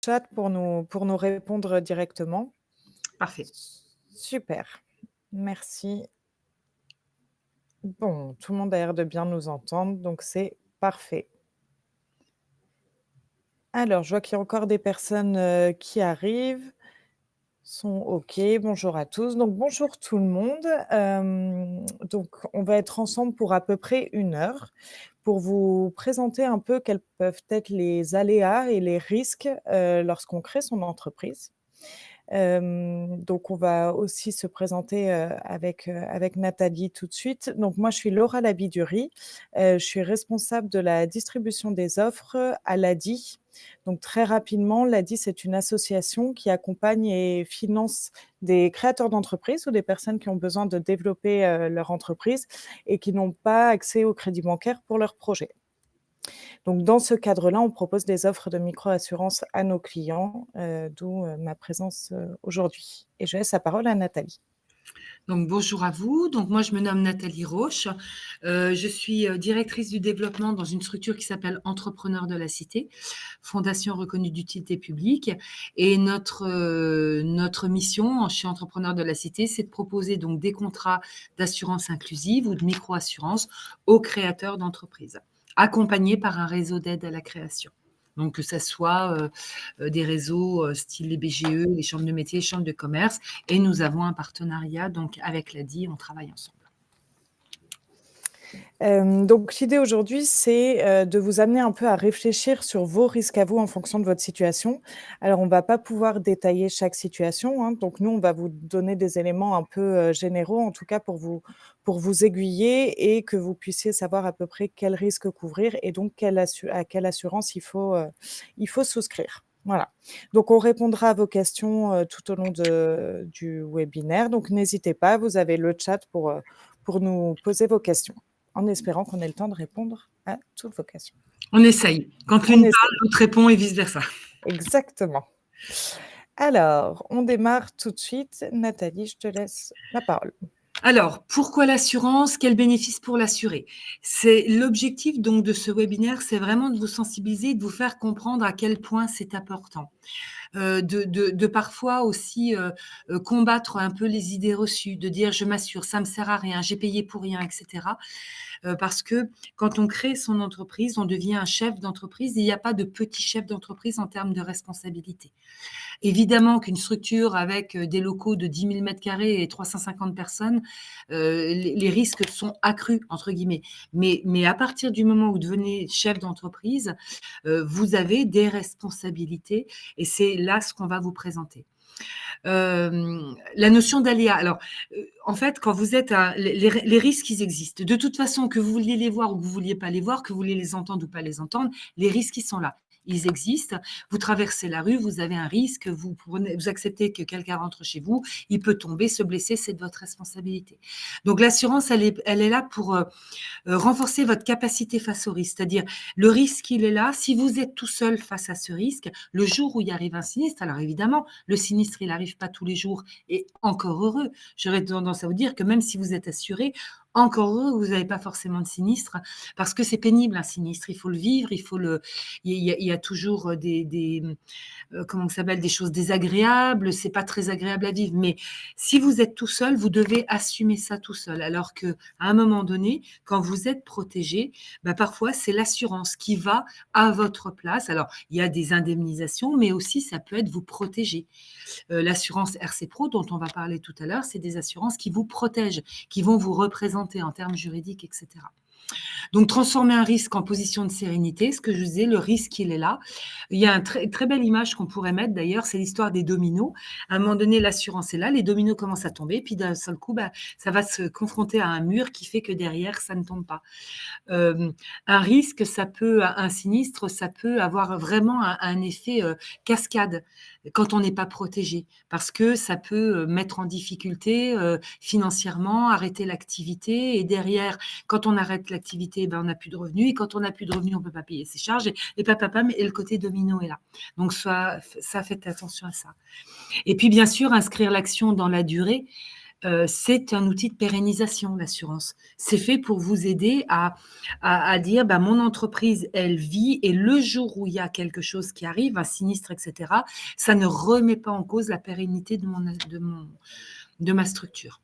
chat pour nous répondre directement. Parfait. Super, merci. Bon, tout le monde a l'air de bien nous entendre, donc c'est parfait. Alors, je vois qu'il y a encore des personnes, qui arrivent, sont OK. Bonjour à tous. Donc bonjour tout le monde. Donc on va être ensemble pour à peu près 1 heure pour vous présenter un peu quels peuvent être les aléas et les risques, lorsqu'on crée son entreprise. Donc on va aussi se présenter, avec Nathalie tout de suite. Donc moi, je suis Laura Labiduri, je suis responsable de la distribution des offres à l'ADI. Donc très rapidement, l'ADI, c'est une association qui accompagne et finance des créateurs d'entreprises ou des personnes qui ont besoin de développer, leur entreprise et qui n'ont pas accès au crédit bancaire pour leur projet. Donc dans ce cadre-là, on propose des offres de micro-assurance à nos clients, d'où, ma présence, aujourd'hui et je laisse la parole à Nathalie. Donc bonjour à vous. Donc moi je me nomme Nathalie Roche. Je suis, directrice du développement dans une structure qui s'appelle Entrepreneurs de la Cité, fondation reconnue d'utilité publique et notre mission chez Entrepreneurs de la Cité, c'est de proposer donc des contrats d'assurance inclusive ou de micro-assurance aux créateurs d'entreprises, accompagnés par un réseau d'aide à la création. Donc que ça soit, des réseaux, style les BGE, les chambres de métiers, les chambres de commerce et nous avons un partenariat donc avec l'ADI, on travaille ensemble. Donc l'idée aujourd'hui, c'est, de vous amener un peu à réfléchir sur vos risques à vous en fonction de votre situation. Alors on va pas pouvoir détailler chaque situation, hein, donc nous, on va vous donner des éléments un peu, généraux, en tout cas pour vous aiguiller et que vous puissiez savoir à peu près quels risques couvrir et donc à quelle assurance il faut souscrire. Voilà. Donc on répondra à vos questions, tout au long du webinaire, donc n'hésitez pas, vous avez le chat pour nous poser vos questions. En espérant qu'on ait le temps de répondre à toutes vos questions. On essaye. Quand On l'une parle, essaye. l'autre répond et vice versa. Exactement. Alors, on démarre tout de suite. Nathalie, je te laisse la parole. Alors, pourquoi l'assurance? Quels bénéfices pour l'assuré? C'est l'objectif donc de ce webinaire, c'est vraiment de vous sensibiliser, de vous faire comprendre à quel point c'est important. De parfois aussi, combattre un peu les idées reçues, de dire: «Je m'assure, ça me sert à rien, j'ai payé pour rien» et cetera. Parce que quand on crée son entreprise, on devient un chef d'entreprise et il n'y a pas de petit chef d'entreprise en termes de responsabilité. Évidemment qu'une structure avec, des locaux de 10 000 m² et 350 personnes, les risques sont «accrus» entre guillemets. Mais à partir du moment où vous devenez chef d'entreprise, vous avez des responsabilités et c'est là ce qu'on va vous présenter. La notion d'aléa. Alors, en fait, quand vous êtes les risques, ils existent. De toute façon, que vous vouliez les voir ou que vous vouliez pas les voir, que vous vouliez les entendre ou pas les entendre, les risques, ils sont là. Ils existent. Vous traversez la rue, vous avez un risque, vous acceptez que quelqu'un rentre chez vous, il peut tomber, se blesser, c'est de votre responsabilité. Donc l'assurance, elle est là pour renforcer votre capacité face au risque. C'est-à-dire, le risque, il est là. Si vous êtes tout seul face à ce risque, le jour où il arrive un sinistre, alors évidemment, le sinistre, il n'arrive pas tous les jours et encore heureux. J'aurais tendance à vous dire que même si vous êtes assuré, encore heureux, vous n'avez pas forcément de sinistre parce que c'est pénible un sinistre. Il faut le vivre, il y a toujours comment ça s'appelle, des choses désagréables. C'est pas très agréable à vivre. Mais si vous êtes tout seul, vous devez assumer ça tout seul. Alors que à un moment donné, quand vous êtes protégé, bah parfois c'est l'assurance qui va à votre place. Alors il y a des indemnisations, mais aussi ça peut être vous protéger. L'assurance RC Pro dont on va parler tout à l'heure, c'est des assurances qui vous protègent, qui vont vous représenter en termes juridiques, etc. Donc, transformer un risque en position de sérénité, ce que je disais, le risque, il est là. Il y a une très belle image qu'on pourrait mettre, d'ailleurs, c'est l'histoire des dominos. À un moment donné, l'assurance est là, les dominos commencent à tomber, puis d'un seul coup, bah, ça va se confronter à un mur qui fait que derrière, ça ne tombe pas. Un risque, un sinistre, ça peut avoir vraiment un effet cascade quand on n'est pas protégé, parce que ça peut mettre en difficulté financièrement, arrêter l'activité, et derrière, quand on arrête l'activité, ben, on n'a plus de revenus, et quand on n'a plus de revenus, on ne peut pas payer ses charges, et papapam, et le côté domino est là. Donc ça, faites attention à ça. Et puis bien sûr, inscrire l'action dans la durée. c'est un outil de pérennisation, l'assurance. C'est fait pour vous aider à dire: «Bah, mon entreprise, elle vit et le jour où il y a quelque chose qui arrive, un sinistre et cetera, ça ne remet pas en cause la pérennité de ma structure».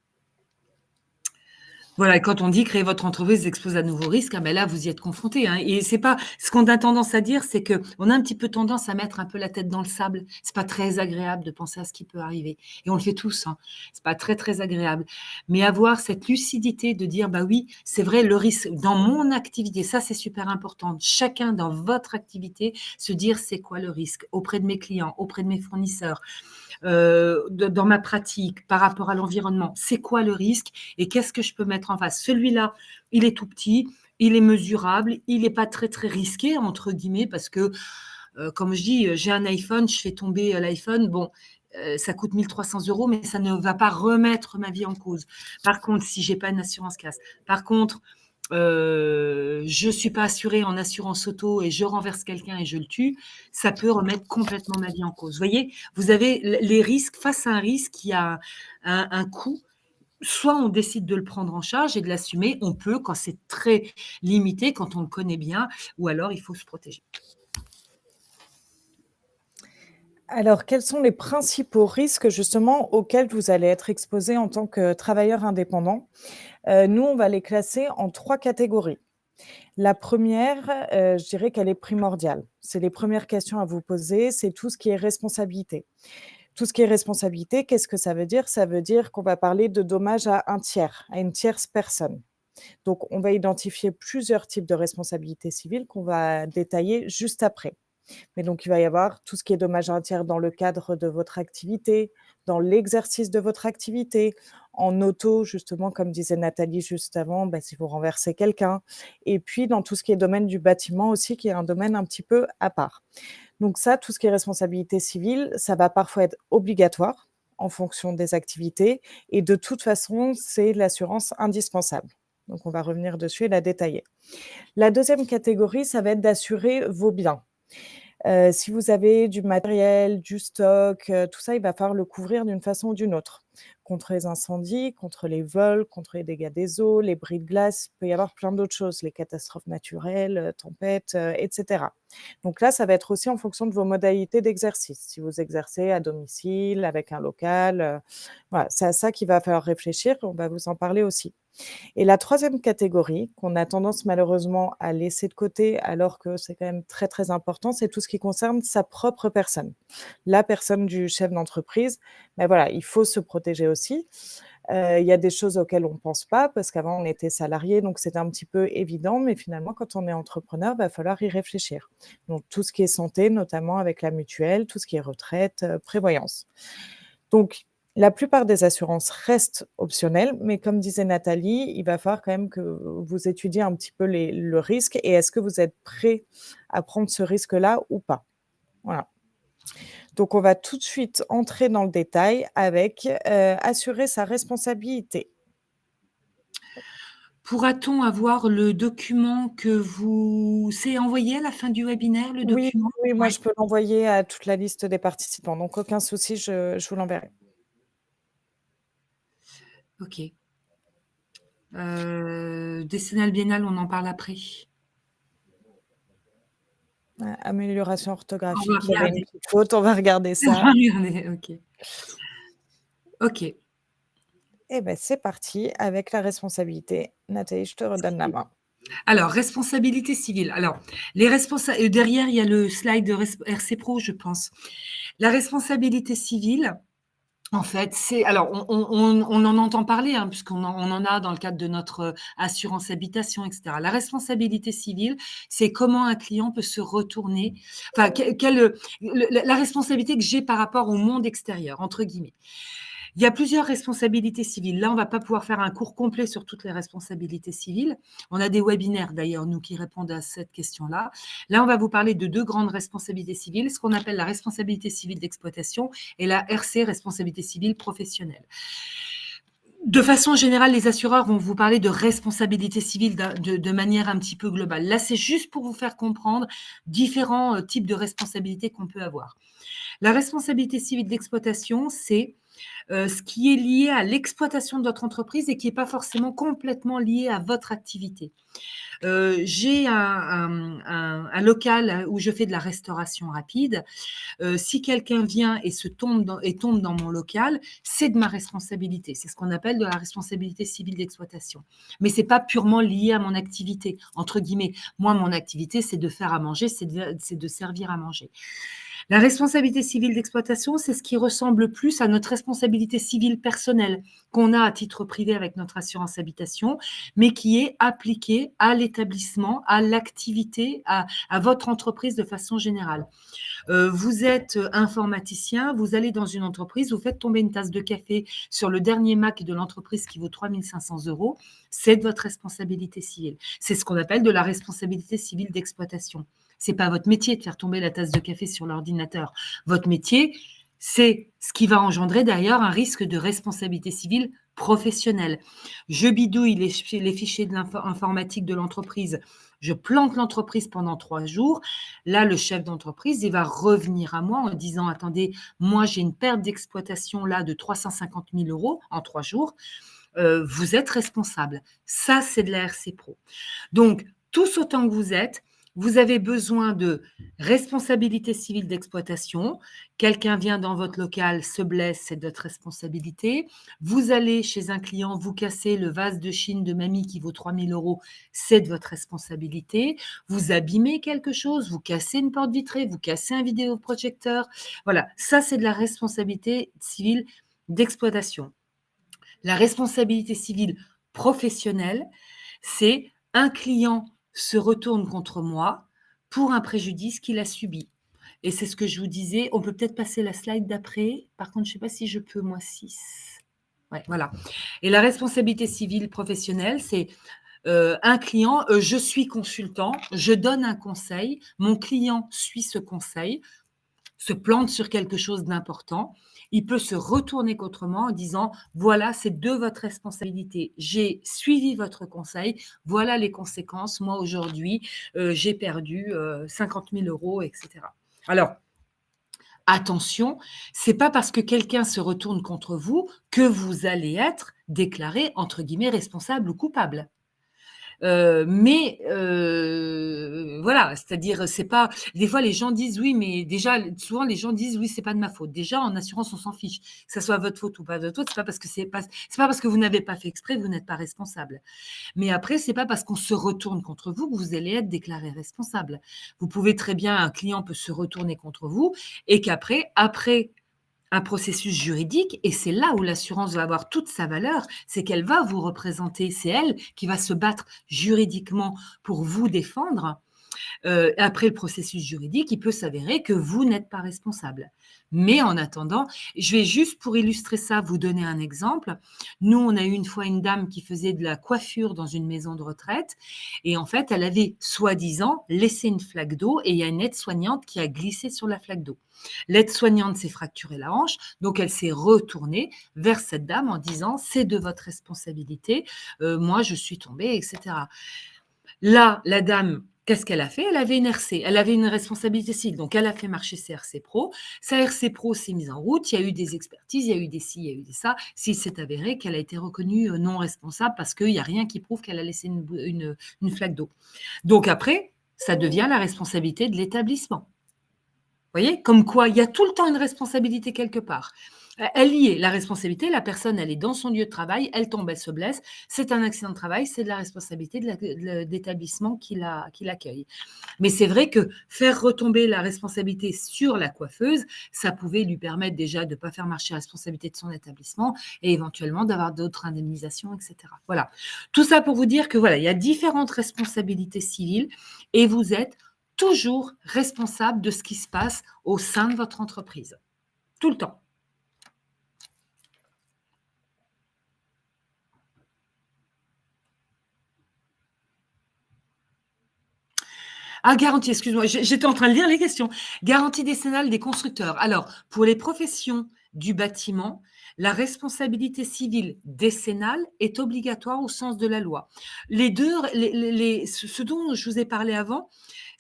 Voilà, et quand on dit: «Créer votre entreprise expose à de nouveaux risques», ah ben là, vous y êtes confronté, hein, et c'est pas ce qu'on a tendance à dire, c'est qu'on a un petit peu tendance à mettre un peu la tête dans le sable. C'est pas très agréable de penser à ce qui peut arriver, et on le fait tous, hein. C'est pas très, très agréable. Mais avoir cette lucidité de dire: «Bah oui, c'est vrai, le risque dans mon activité», ça, c'est super important. Chacun dans votre activité, se dire: «C'est quoi le risque?» auprès de mes clients, auprès de mes fournisseurs, dans ma pratique, par rapport à l'environnement. C'est quoi le risque et qu'est-ce que je peux mettre en face? Celui-là, il est tout petit, il est mesurable, il n'est pas très, très risqué, entre guillemets, parce que, comme je dis, j'ai un iPhone, je fais tomber l'iPhone, bon, ça coûte 1 300 €, mais ça ne va pas remettre ma vie en cause. Par contre, si j'ai pas une assurance casse, par contre, je suis pas assurée en assurance auto et je renverse quelqu'un et je le tue, ça peut remettre complètement ma vie en cause. Vous voyez? Vous avez les risques, face à un risque, il y a un coût. Soit on décide de le prendre en charge et de l'assumer, on peut quand c'est très limité, quand on le connaît bien, ou alors il faut se protéger. Alors, quels sont les principaux risques justement auxquels vous allez être exposé en tant que travailleur indépendant? Nous, on va les classer en 3 catégories. La première, je dirais qu'elle est primordiale. C'est les premières questions à vous poser, c'est tout ce qui est responsabilité. Tout ce qui est responsabilité, qu'est-ce que ça veut dire? Ça veut dire qu'on va parler de dommages à un tiers, à une tierce personne. Donc on va identifier plusieurs types de responsabilités civiles qu'on va détailler juste après. Mais donc il va y avoir tout ce qui est dommages à un tiers dans le cadre de votre activité, dans l'exercice de votre activité, en auto justement comme disait Nathalie juste avant, bah, si vous renversez quelqu'un et puis dans tout ce qui est domaine du bâtiment aussi qui est un domaine un petit peu à part. Donc ça, tout ce qui est responsabilité civile, ça va parfois être obligatoire en fonction des activités et de toute façon, c'est l'assurance indispensable. Donc on va revenir dessus et la détailler. La deuxième catégorie, ça va être d'assurer vos biens. Si vous avez du matériel, du stock, tout ça, il va falloir le couvrir d'une façon ou d'une autre. Contre les incendies, contre les vols, contre les dégâts des eaux, les bris de glace, il peut y avoir plein d'autres choses, les catastrophes naturelles, tempêtes, et cetera. Donc là, ça va être aussi en fonction de vos modalités d'exercice. Si vous exercez à domicile, avec un local, voilà, c'est à ça qu'il va falloir réfléchir, on va vous en parler aussi. Et la troisième catégorie, qu'on a tendance malheureusement à laisser de côté, alors que c'est quand même très, très important, c'est tout ce qui concerne sa propre personne. La personne du chef d'entreprise, ben voilà, il faut se protéger aussi. Il y a des choses auxquelles on ne pense pas, parce qu'avant on était salarié, donc c'était un petit peu évident, mais finalement quand on est entrepreneur, va falloir y réfléchir. Donc tout ce qui est santé, notamment avec la mutuelle, tout ce qui est retraite, prévoyance. Donc, la plupart des assurances restent optionnelles, mais comme disait Nathalie, il va falloir quand même que vous étudiez un petit peu le risque et est-ce que vous êtes prêt à prendre ce risque-là ou pas? Voilà. Donc on va tout de suite entrer dans le détail avec, assurer sa responsabilité. Pourra-t-on avoir le document que vous c'est envoyé à la fin du webinaire, le Oui, document? oui, moi Ouais, je peux l'envoyer à toute la liste des participants, donc aucun souci, je vous l'enverrai. OK. Décennale biennale, on en parle après. Amélioration On va orthographique, il y avait une regarder. petite faute, on va regarder On ça. va regarder, OK. OK. Eh ben, c'est parti avec la responsabilité. Nathalie, je te redonne la main. Alors, responsabilité civile. Alors, derrière, il y a le slide de RC Pro, je pense. La responsabilité civile, en fait, c'est alors on en entend parler, hein, puisqu'on en a dans le cadre de notre, assurance habitation, et cetera. La responsabilité civile, c'est comment un client peut se retourner, enfin, la responsabilité que j'ai par rapport au «monde extérieur», entre guillemets. Il y a plusieurs responsabilités civiles. Là, on va pas pouvoir faire un cours complet sur toutes les responsabilités civiles. On a des webinaires d'ailleurs, nous, qui répondent à cette question-là. Là, on va vous parler de 2 grandes responsabilités civiles, ce qu'on appelle la responsabilité civile d'exploitation et la RC, responsabilité civile professionnelle. De façon générale, les assureurs vont vous parler de responsabilité civile de manière un petit peu globale. Là, c'est juste pour vous faire comprendre différents types de responsabilités qu'on peut avoir. La responsabilité civile d'exploitation, c'est ce qui est lié à l'exploitation de votre entreprise et qui n'est pas forcément complètement lié à votre activité. J'ai un local où je fais de la restauration rapide. Si quelqu'un vient et tombe dans mon local, c'est de ma responsabilité. C'est ce qu'on appelle de la responsabilité civile d'exploitation. Mais c'est pas purement lié à mon activité, entre guillemets. Moi, mon activité, c'est de faire à manger, c'est de servir à manger. La responsabilité civile d'exploitation, c'est ce qui ressemble plus à notre responsabilité civile personnelle qu'on a à titre privé avec notre assurance habitation, mais qui est appliquée à l'établissement, à l'activité, à votre entreprise de façon générale. Vous êtes informaticien, vous allez dans une entreprise, vous faites tomber une tasse de café sur le dernier Mac de l'entreprise qui vaut 3 500 €, c'est de votre responsabilité civile. C'est ce qu'on appelle de la responsabilité civile d'exploitation. C'est pas votre métier de faire tomber la tasse de café sur l'ordinateur. Votre métier, c'est ce qui va engendrer d'ailleurs un risque de responsabilité civile professionnelle. Je bidouille les fichiers de informatique de l'entreprise, je plante l'entreprise pendant 3 jours. Là, le chef d'entreprise, il va revenir à moi en disant: «Attendez, moi j'ai une perte d'exploitation là de 350 000 € en 3 jours, vous êtes responsable». Ça, c'est de la RC Pro. Donc, tous autant que vous avez besoin de responsabilité civile d'exploitation. Quelqu'un vient dans votre local, se blesse, c'est de votre responsabilité. Vous allez chez un client, vous cassez le vase de Chine de mamie qui vaut 3 000 €, c'est de votre responsabilité. Vous abîmez quelque chose, vous cassez une porte vitrée, vous cassez un vidéoprojecteur. Voilà, ça, c'est de la responsabilité civile d'exploitation. La responsabilité civile professionnelle, c'est un client se retourne contre moi pour un préjudice qu'il a subi. Et c'est ce que je vous disais. On peut peut-être passer la slide d'après. Par contre, je ne sais pas si je peux, moi, 6. Ouais, voilà. Et la responsabilité civile professionnelle, c'est un client, je suis consultant, je donne un conseil, mon client suit ce conseil, se plante sur quelque chose d'important, il peut se retourner contre moi en disant: «Voilà, c'est de votre responsabilité. J'ai suivi votre conseil. Voilà les conséquences. Moi, aujourd'hui, j'ai perdu, 50 000 € et cetera». Alors, attention, c'est pas parce que quelqu'un se retourne contre vous que vous allez être déclaré, entre guillemets, «responsable» ou coupable. Voilà, c'est-à-dire, c'est pas des fois les gens disent: «Oui, mais déjà» souvent les gens disent: «Oui, c'est pas de ma faute». Déjà en assurance, on s'en fiche. Que ça soit votre faute ou pas votre faute, c'est pas parce que vous n'avez pas fait exprès que vous n'êtes pas responsable. Mais après, c'est pas parce qu'on se retourne contre vous que vous allez être déclaré responsable. Vous pouvez très bien un client peut se retourner contre vous et après un processus juridique, et c'est là où l'assurance va avoir toute sa valeur, c'est qu'elle va vous représenter, c'est elle qui va se battre juridiquement pour vous défendre. Après le processus juridique, il peut s'avérer que vous n'êtes pas responsable. Mais en attendant, je vais juste pour illustrer ça, vous donner un exemple. Nous, on a eu une fois une dame qui faisait de la coiffure dans une maison de retraite et en fait, elle avait soi-disant laissé une flaque d'eau et il y a une aide-soignante qui a glissé sur la flaque d'eau. L'aide-soignante s'est fracturé la hanche, donc elle s'est retournée vers cette dame en disant: «C'est de votre responsabilité, moi je suis tombée» et cetera. Là, la dame, qu'est-ce qu'elle a fait? Elle avait une RC, elle avait une responsabilité civile, donc elle a fait marcher ses RC Pro. Sa RC Pro s'est mise en route, il y a eu des expertises, il y a eu des ci, il y a eu des ça. S'il s'est avéré qu'elle a été reconnue, non responsable parce qu'il y a rien qui prouve qu'elle a laissé une flaque d'eau. Donc après, ça devient la responsabilité de l'établissement. Vous voyez? Comme quoi, il y a tout le temps une responsabilité quelque part. Elle y est, la responsabilité, la personne, elle est dans son lieu de travail, elle tombe, elle se blesse, c'est un accident de travail, c'est de la responsabilité de l'établissement qui l'accueille. Mais c'est vrai que faire retomber la responsabilité sur la coiffeuse, ça pouvait lui permettre déjà de ne pas faire marcher la responsabilité de son établissement et éventuellement d'avoir d'autres indemnisations, et cetera. Voilà. Tout ça pour vous dire que voilà, il y a différentes responsabilités civiles et vous êtes toujours responsable de ce qui se passe au sein de votre entreprise. Tout le temps. Ah, garantie, excuse-moi, j'étais en train de lire les questions. Garantie décennale des constructeurs. Alors, pour les professions du bâtiment, la responsabilité civile décennale est obligatoire au sens de la loi. Les deux, ce dont je vous ai parlé avant,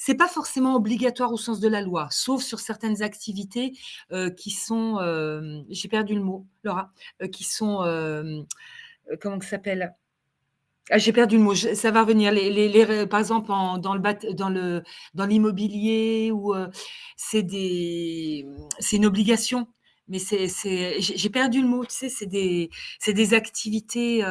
c'est pas forcément obligatoire au sens de la loi, sauf sur certaines activités qui sont, j'ai perdu le mot, Laura, qui sont, comment ça s'appelle? Ah, j'ai perdu le mot, ça va revenir. Par exemple, dans l'immobilier ou c'est une obligation, mais j'ai perdu le mot. Tu sais, c'est des activités.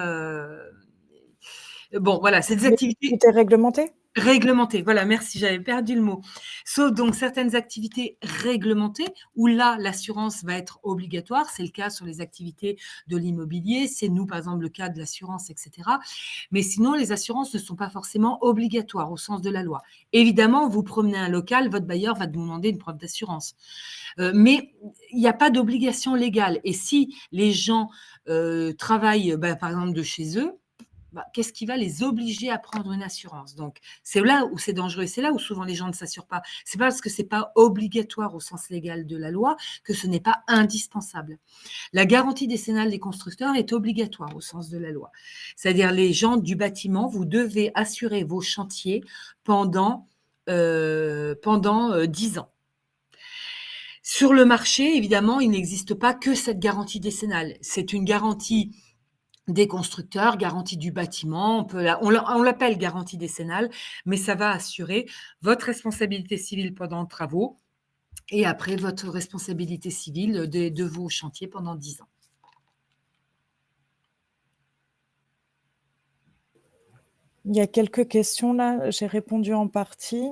Bon, voilà, c'est des Les activités activités réglementées? réglementées, voilà, merci, j'avais perdu le mot. Sauf donc certaines activités réglementées où là, l'assurance va être obligatoire. C'est le cas sur les activités de l'immobilier, c'est nous, par exemple, le cas de l'assurance, et cetera. Mais sinon, les assurances ne sont pas forcément obligatoires au sens de la loi. Évidemment, vous promenez un local, votre bailleur va vous demander une preuve d'assurance. Mais il n'y a pas d'obligation légale. Et si les gens travaillent, par exemple, de chez eux, qu'est-ce qui va les obliger à prendre une assurance? Donc, c'est là où c'est dangereux. C'est là où souvent les gens ne s'assurent pas. C'est pas parce que c'est pas obligatoire au sens légal de la loi que ce n'est pas indispensable. La garantie décennale des constructeurs est obligatoire au sens de la loi. C'est-à-dire les gens du bâtiment, vous devez assurer vos chantiers pendant 10 ans. Sur le marché, évidemment, il n'existe pas que cette garantie décennale. C'est une garantie des constructeurs, garantie du bâtiment, on l'appelle garantie décennale, mais ça va assurer votre responsabilité civile pendant les travaux et après votre responsabilité civile de vos chantiers pendant 10 ans. Il y a quelques questions là, j'ai répondu en partie.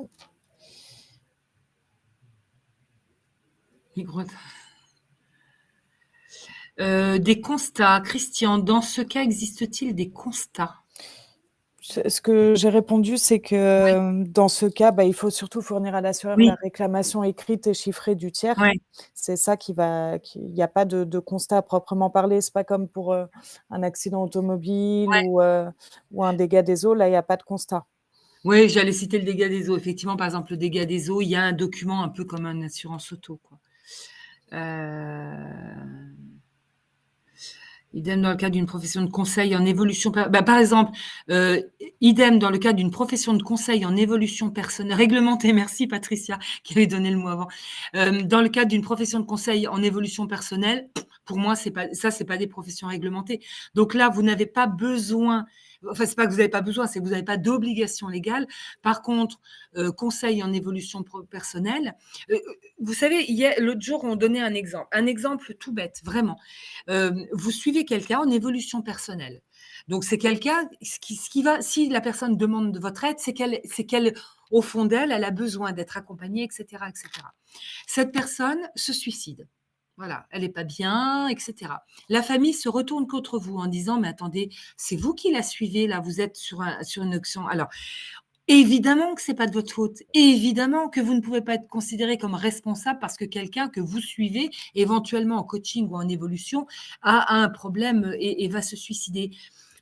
Des constats. Christian, dans ce cas, existe-t-il des constats? Ce que j'ai répondu, c'est que dans ce cas, il faut surtout fournir à l'assureur Oui, la réclamation écrite et chiffrée du tiers. ouais, C'est ça il n'y a pas de constat à proprement parler. C'est pas comme pour un accident automobile ouais. ou un dégât des eaux. Là, il n'y a pas de constat. Oui, j'allais citer le dégât des eaux. Effectivement, par exemple, le dégât des eaux, il y a un document un peu comme une assurance auto, quoi. Idem dans le cadre d'une profession de conseil en évolution. Par exemple, idem dans le cadre d'une profession de conseil en évolution personnelle réglementée. Merci Patricia qui avait donné le mot avant. Dans le cadre d'une profession de conseil en évolution personnelle, pour moi, c'est pas des professions réglementées. Donc là, vous n'avez pas besoin. Enfin, c'est pas que vous n'avez pas besoin, c'est que vous n'avez pas d'obligation légale. Par contre, conseil en évolution personnelle. Vous savez, l'autre jour, on donnait un exemple tout bête, vraiment. Vous suivez quelqu'un en évolution personnelle. Donc, c'est quelqu'un, si la personne demande de votre aide, c'est qu'elle, au fond d'elle, elle a besoin d'être accompagnée, etc., etc. Cette personne se suicide. Voilà, elle n'est pas bien, etc. La famille se retourne contre vous en disant, mais attendez, c'est vous qui la suivez, là, vous êtes sur une option. Alors, évidemment que ce n'est pas de votre faute. Évidemment que vous ne pouvez pas être considéré comme responsable parce que quelqu'un que vous suivez, éventuellement en coaching ou en évolution, a un problème et va se suicider.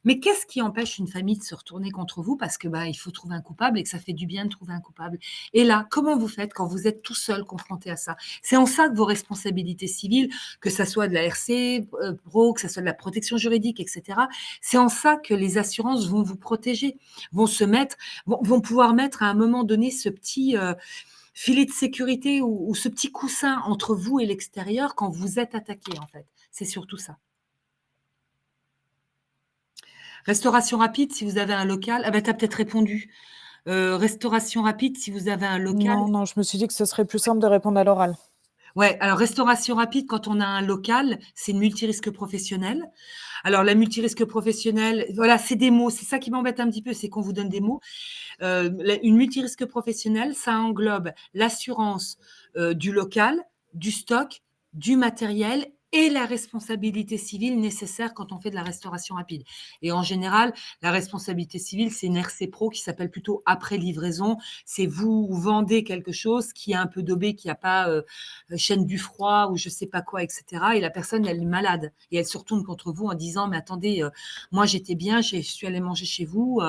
Mais qu'est-ce qui empêche une famille de se retourner contre vous parce que il faut trouver un coupable et que ça fait du bien de trouver un coupable. Et là, comment vous faites quand vous êtes tout seul confronté à ça? C'est en ça que vos responsabilités civiles, que ça soit de la RC Pro, que ça soit de la protection juridique, etc., c'est en ça que les assurances vont vous protéger, vont pouvoir mettre à un moment donné ce petit filet de sécurité ou ce petit coussin entre vous et l'extérieur quand vous êtes attaqué, en fait. C'est surtout ça. Restauration rapide, si vous avez un local. Ah ben, tu as peut-être répondu. Restauration rapide, si vous avez un local. Non, je me suis dit que ce serait plus simple de répondre à l'oral. Ouais, alors restauration rapide, quand on a un local, c'est une multirisque professionnelle. Alors la multirisque professionnelle, voilà, c'est des mots. C'est ça qui m'embête un petit peu, c'est qu'on vous donne des mots. Une multirisque professionnelle, ça englobe l'assurance du local, du stock, du matériel et la responsabilité civile nécessaire quand on fait de la restauration rapide. Et en général, la responsabilité civile, c'est une RC Pro qui s'appelle plutôt après livraison. C'est vous vendez quelque chose qui a un peu daubé, qui n'a pas chaîne du froid ou je sais pas quoi, etc. Et la personne, elle est malade. Et elle se retourne contre vous en disant, mais attendez, moi j'étais bien, je suis allée manger chez vous,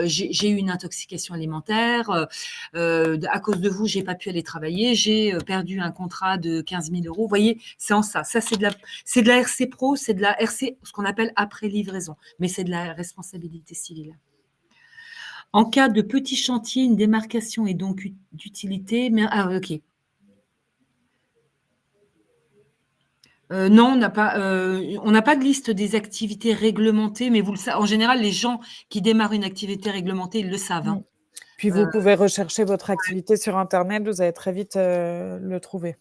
j'ai eu une intoxication alimentaire, à cause de vous, j'ai pas pu aller travailler, j'ai perdu un contrat de 15 000 euros. Vous voyez, c'est en ça. Ça, c'est de la RC Pro, c'est de la RC, ce qu'on appelle après livraison, mais c'est de la responsabilité civile. En cas de petit chantier, une démarcation est donc d'utilité, mais ah OK. Non, on n'a pas de liste des activités réglementées, mais vous le sa en général, les gens qui démarrent une activité réglementée, ils le savent, Mmh. hein. Puis Heu vous pouvez rechercher votre activité sur internet, vous allez très vite, le trouver.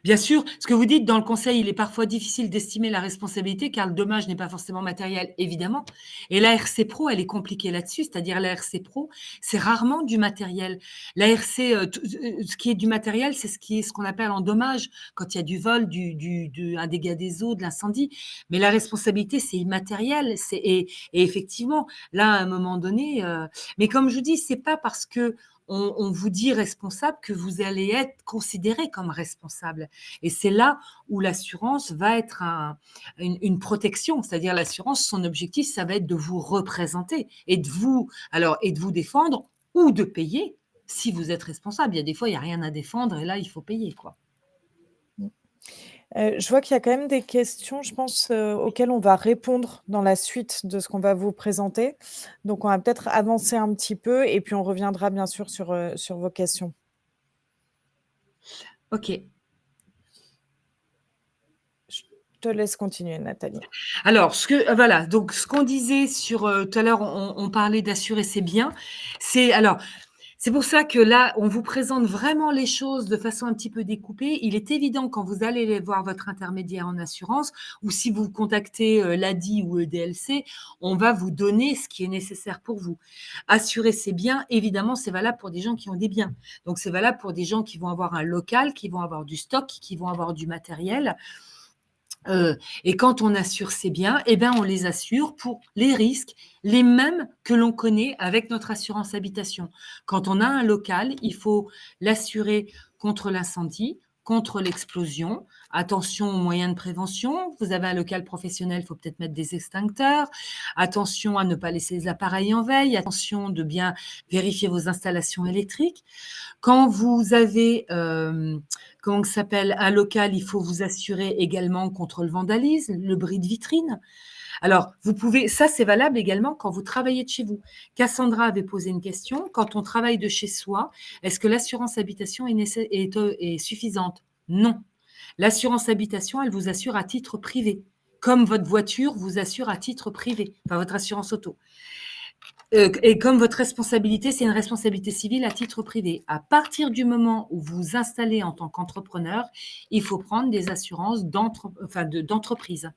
Bien sûr, ce que vous dites dans le conseil, il est parfois difficile d'estimer la responsabilité car le dommage n'est pas forcément matériel, évidemment. Et la RC Pro, elle est compliquée là-dessus, c'est-à-dire la RC Pro, c'est rarement du matériel. La RC, ce qui est du matériel, c'est ce qu'on appelle en dommage, quand il y a du vol, un dégât des eaux, de l'incendie. Mais la responsabilité, c'est immatériel. Et effectivement, là, à un moment donné, mais comme je vous dis, c'est pas parce que on vous dit responsable que vous allez être considéré comme responsable. Et c'est là où l'assurance va être une protection. C'est-à-dire l'assurance, son objectif, ça va être de vous représenter et de vous défendre ou de payer si vous êtes responsable. Il y a des fois, il n'y a rien à défendre et là, il faut payer, quoi. Mmh. Je vois qu'il y a quand même des questions, je pense, auxquelles on va répondre dans la suite de ce qu'on va vous présenter. Donc on va peut-être avancer un petit peu et puis on reviendra bien sûr sur vos questions. OK. Je te laisse continuer, Nathalie. Alors, voilà, donc ce qu'on disait sur, tout à l'heure, on parlait d'assurer ses biens. Alors, c'est pour ça que là, on vous présente vraiment les choses de façon un petit peu découpée. Il est évident quand vous allez voir votre intermédiaire en assurance ou si vous contactez, l'ADI ou EDLC, on va vous donner ce qui est nécessaire pour vous. Assurer ses biens, évidemment, c'est valable pour des gens qui ont des biens. Donc c'est valable pour des gens qui vont avoir un local, qui vont avoir du stock, qui vont avoir du matériel. Et quand on assure ses biens, eh ben, on les assure pour les risques, les mêmes que l'on connaît avec notre assurance habitation. Quand on a un local, il faut l'assurer contre l'incendie, contre l'explosion. Attention aux moyens de prévention. Vous avez un local professionnel, il faut peut-être mettre des extincteurs. Attention à ne pas laisser les appareils en veille. Attention de bien vérifier vos installations électriques. Quand vous avez, comment ça s'appelle, un local, il faut vous assurer également contre le vandalisme, le bris de vitrine. Alors, vous pouvez ça, c'est valable également quand vous travaillez de chez vous. Cassandra avait posé une question: quand on travaille de chez soi, est-ce que l'assurance habitation est suffisante? Non. L'assurance habitation, elle vous assure à titre privé, comme votre voiture vous assure à titre privé, enfin votre assurance auto. Et comme votre responsabilité, c'est une responsabilité civile à titre privé. À partir du moment où vous vous installez en tant qu'entrepreneur, il faut prendre des assurances d'entreprise.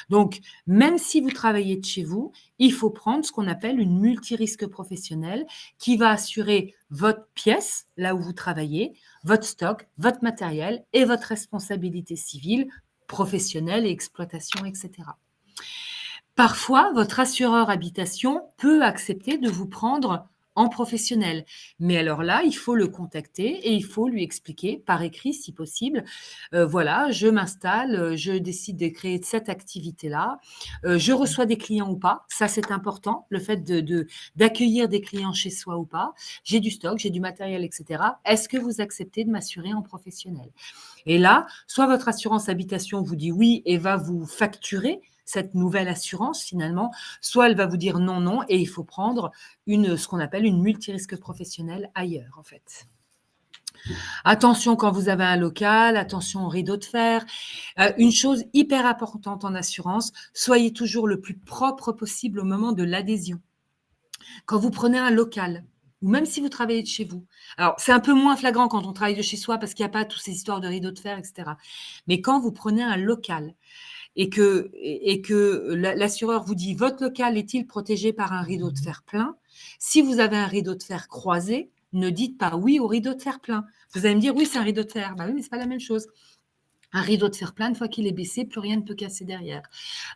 Donc, même si vous travaillez de chez vous, il faut prendre ce qu'on appelle une multirisque professionnelle qui va assurer votre pièce, là où vous travaillez, votre stock, votre matériel et votre responsabilité civile, professionnelle et exploitation, etc. Parfois, votre assureur habitation peut accepter de vous prendre en professionnel. Mais alors là, il faut le contacter et il faut lui expliquer par écrit si possible, voilà, je m'installe, je décide de créer cette activité-là, je reçois des clients ou pas, ça c'est important, le fait d'accueillir des clients chez soi ou pas. J'ai du stock, j'ai du matériel et cetera. Est-ce que vous acceptez de m'assurer en professionnel? Et là, soit votre assurance habitation vous dit oui et va vous facturer cette nouvelle assurance finalement, soit elle va vous dire non, non, et il faut prendre ce qu'on appelle une multirisque professionnelle ailleurs en fait. Attention quand vous avez un local, attention aux rideaux de fer. Une chose hyper importante en assurance, soyez toujours le plus propre possible au moment de l'adhésion. Quand vous prenez un local, ou même si vous travaillez de chez vous, alors c'est un peu moins flagrant quand on travaille de chez soi parce qu'il n'y a pas toutes ces histoires de rideaux de fer, etc. Mais quand vous prenez un local, et que l'assureur vous dit: «Votre local est-il protégé par un rideau de fer plein?» Si vous avez un rideau de fer croisé, ne dites pas oui au rideau de fer plein. Vous allez me dire: «Oui, c'est un rideau de fer». Bah oui, mais c'est pas la même chose. Un rideau de fer plein, une fois qu'il est baissé, plus rien ne peut casser derrière.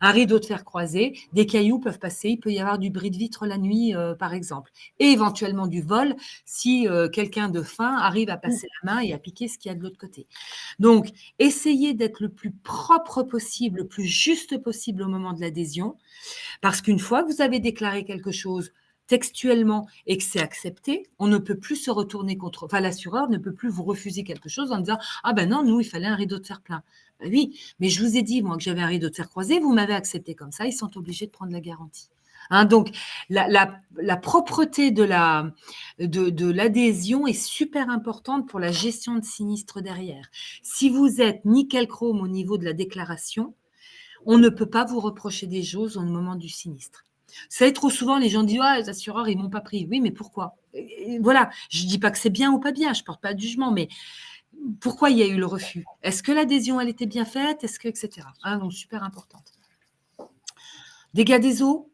Un rideau de fer croisé, des cailloux peuvent passer, il peut y avoir du bris de vitre la nuit, par exemple, et éventuellement du vol si, quelqu'un de fin arrive à Mmh. passer la main et à piquer ce qu'il y a de l'autre côté. Donc, essayez d'être le plus propre possible, le plus juste possible au moment de l'adhésion, parce qu'une fois que vous avez déclaré quelque chose textuellement et que c'est accepté, on ne peut plus se retourner contre, enfin l'assureur ne peut plus vous refuser quelque chose en disant: «Ah ben non, nous, il fallait un rideau de fer plein». Bah oui, mais je vous ai dit, moi, que j'avais un rideau de fer croisé, vous m'avez accepté comme ça, ils sont obligés de prendre la garantie. hein. Donc la propreté de l'adhésion est super importante pour la gestion de sinistre derrière. Si vous êtes nickel chrome au niveau de la déclaration, on ne peut pas vous reprocher des choses au moment du sinistre. Vous savez, trop souvent, les gens disent: «Ah, les assureurs, ils m'ont pas pris». Oui, mais pourquoi? Et voilà, je dis pas que c'est bien ou pas bien, je porte pas de jugement, mais pourquoi il y a eu le refus? Est-ce que l'adhésion, elle était bien faite? Est-ce que et cetera? Ah donc super importante. Dégâts des eaux,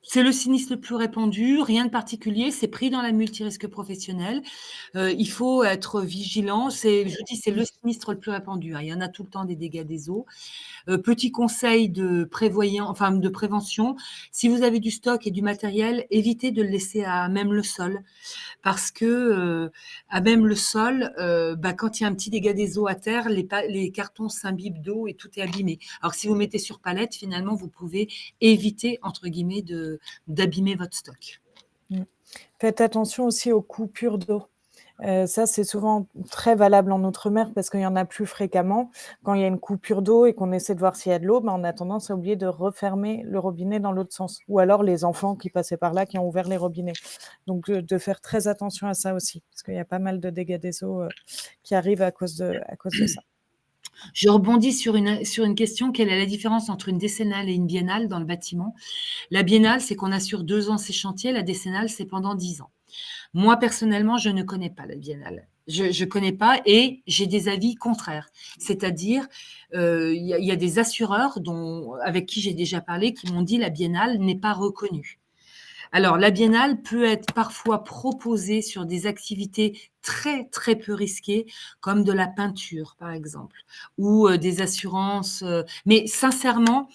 c'est le sinistre le plus répandu, rien de particulier, c'est pris dans la multirisque professionnelle. Il faut être vigilant, je vous dis, c'est le sinistre le plus répandu, hein. Il y en a tout le temps des dégâts des eaux. Petit conseil de prévention, si vous avez du stock et du matériel, évitez de le laisser à même le sol parce que, à même le sol, quand il y a un petit dégât des eaux à terre, les cartons s'imbibent d'eau et tout est abîmé. Alors que si vous mettez sur palette, finalement, vous pouvez «éviter» entre guillemets d'abîmer votre stock. Mmh. Faites attention aussi aux coupures d'eau. Ça, c'est souvent très valable en outre-mer parce qu'il y en a plus fréquemment. Quand il y a une coupure d'eau et qu'on essaie de voir s'il y a de l'eau, on a tendance à oublier de refermer le robinet dans l'autre sens ou alors les enfants qui passaient par là, qui ont ouvert les robinets. Donc de faire très attention à ça aussi, parce qu'il y a pas mal de dégâts des eaux, qui arrivent à cause de ça. Je rebondis sur une question, quelle est la différence entre une décennale et une biennale dans le bâtiment? La biennale, c'est qu'on assure 2 ans ces chantiers, la décennale, c'est pendant 10 ans. Moi, personnellement, je ne connais pas la biennale. Je connais pas et j'ai des avis contraires. C'est-à-dire, il y a des assureurs avec qui j'ai déjà parlé qui m'ont dit: «La biennale n'est pas reconnue». Alors, la biennale peut être parfois proposée sur des activités très, très peu risquées, comme de la peinture, par exemple, ou des assurances. Mais sincèrement,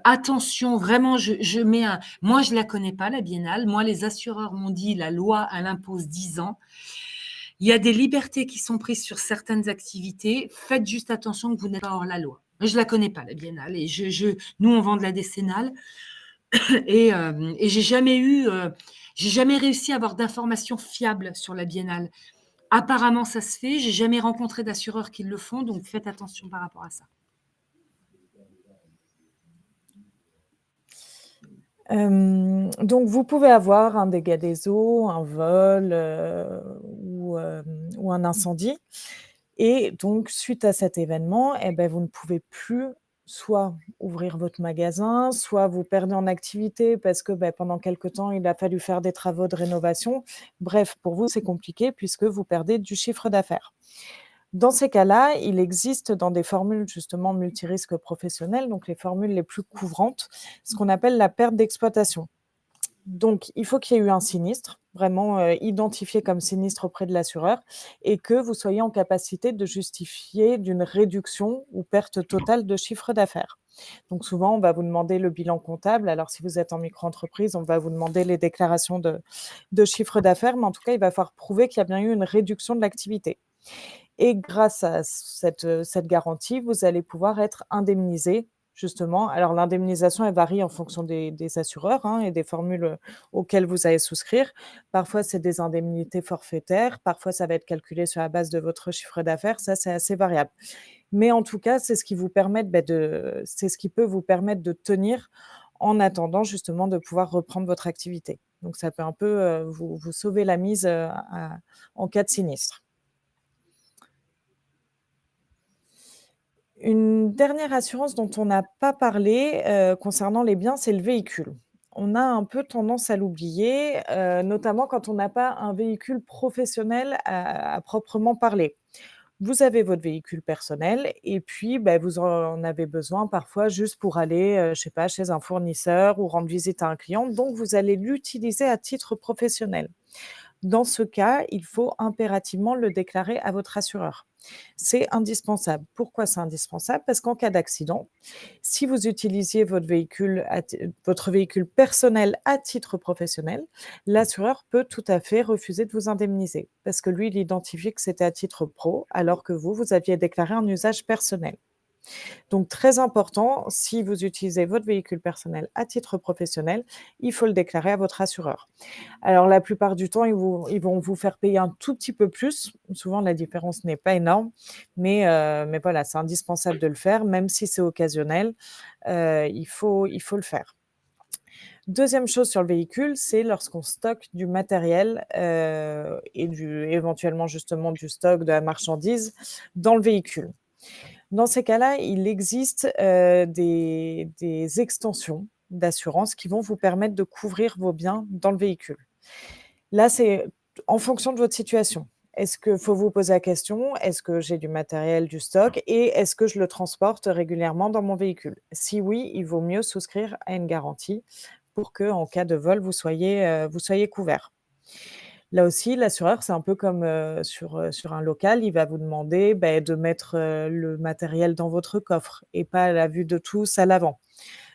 attention, vraiment, je mets un. Moi, je la connais pas, la biennale. Moi, les assureurs m'ont dit la loi, elle impose 10 ans. Il y a des libertés qui sont prises sur certaines activités. Faites juste attention que vous n'êtes pas hors la loi. Je la connais pas, la biennale. Et nous, on vend de la décennale. Et j'ai jamais réussi à avoir d'informations fiables sur la biennale. Apparemment, ça se fait. J'ai jamais rencontré d'assureurs qui le font, donc faites attention par rapport à ça. Donc vous pouvez avoir un dégât des eaux, un vol, ou un incendie et donc suite à cet événement vous ne pouvez plus soit ouvrir votre magasin, soit vous perdez en activité parce que, pendant quelque temps, il a fallu faire des travaux de rénovation. Bref, pour vous, c'est compliqué puisque vous perdez du chiffre d'affaires. Dans ces cas-là, il existe dans des formules justement multirisques professionnelles, donc les formules les plus couvrantes, ce qu'on appelle la perte d'exploitation. Donc il faut qu'il y ait eu un sinistre, vraiment, identifié comme sinistre auprès de l'assureur et que vous soyez en capacité de justifier d'une réduction ou perte totale de chiffre d'affaires. Donc souvent, on va vous demander le bilan comptable. Alors si vous êtes en micro-entreprise, on va vous demander les déclarations de chiffre d'affaires, mais en tout cas, il va falloir prouver qu'il y a bien eu une réduction de l'activité. Et grâce à cette garantie, vous allez pouvoir être indemnisé, justement. Alors l'indemnisation, elle varie en fonction des assureurs, hein, et des formules, auxquelles vous allez souscrire. Parfois, c'est des indemnités forfaitaires, parfois ça va être calculé sur la base de votre chiffre d'affaires, ça, c'est assez variable. Mais en tout cas, c'est ce qui peut vous permettre de tenir en attendant justement de pouvoir reprendre votre activité. Donc ça peut un peu, vous sauver la mise, en cas de sinistre. Une dernière assurance dont on n'a pas parlé, concernant les biens, c'est le véhicule. On a un peu tendance à l'oublier, notamment quand on n'a pas un véhicule professionnel à proprement parler. Vous avez votre véhicule personnel et puis, vous en avez besoin parfois juste pour aller, je sais pas, chez un fournisseur ou rendre visite à un client, donc vous allez l'utiliser à titre professionnel. Dans ce cas, il faut impérativement le déclarer à votre assureur. C'est indispensable. Pourquoi c'est indispensable? Parce qu'en cas d'accident, si vous utilisiez votre véhicule personnel à titre professionnel, l'assureur peut tout à fait refuser de vous indemniser parce que lui, il identifie que c'était à titre pro alors que vous aviez déclaré un usage personnel. Donc très important, si vous utilisez votre véhicule personnel à titre professionnel, il faut le déclarer à votre assureur. Alors la plupart du temps, ils vont vous faire payer un tout petit peu plus. Souvent la différence n'est pas énorme, mais voilà, c'est indispensable de le faire, même si c'est occasionnel, il faut le faire. Deuxième chose sur le véhicule, c'est lorsqu'on stocke du matériel, et éventuellement justement du stock, de la marchandise dans le véhicule. Dans ces cas-là, il existe, des extensions d'assurance qui vont vous permettre de couvrir vos biens dans le véhicule. Là, c'est en fonction de votre situation. Est-ce que faut vous poser la question: «Est-ce que j'ai du matériel, du stock et est-ce que je le transporte régulièrement dans mon véhicule?» Si oui, il vaut mieux souscrire à une garantie pour qu'en cas de vol, vous soyez couverts. Là aussi, l'assureur, c'est un peu comme, sur un local, il va vous demander, de mettre, le matériel dans votre coffre et pas à la vue de tous à l'avant,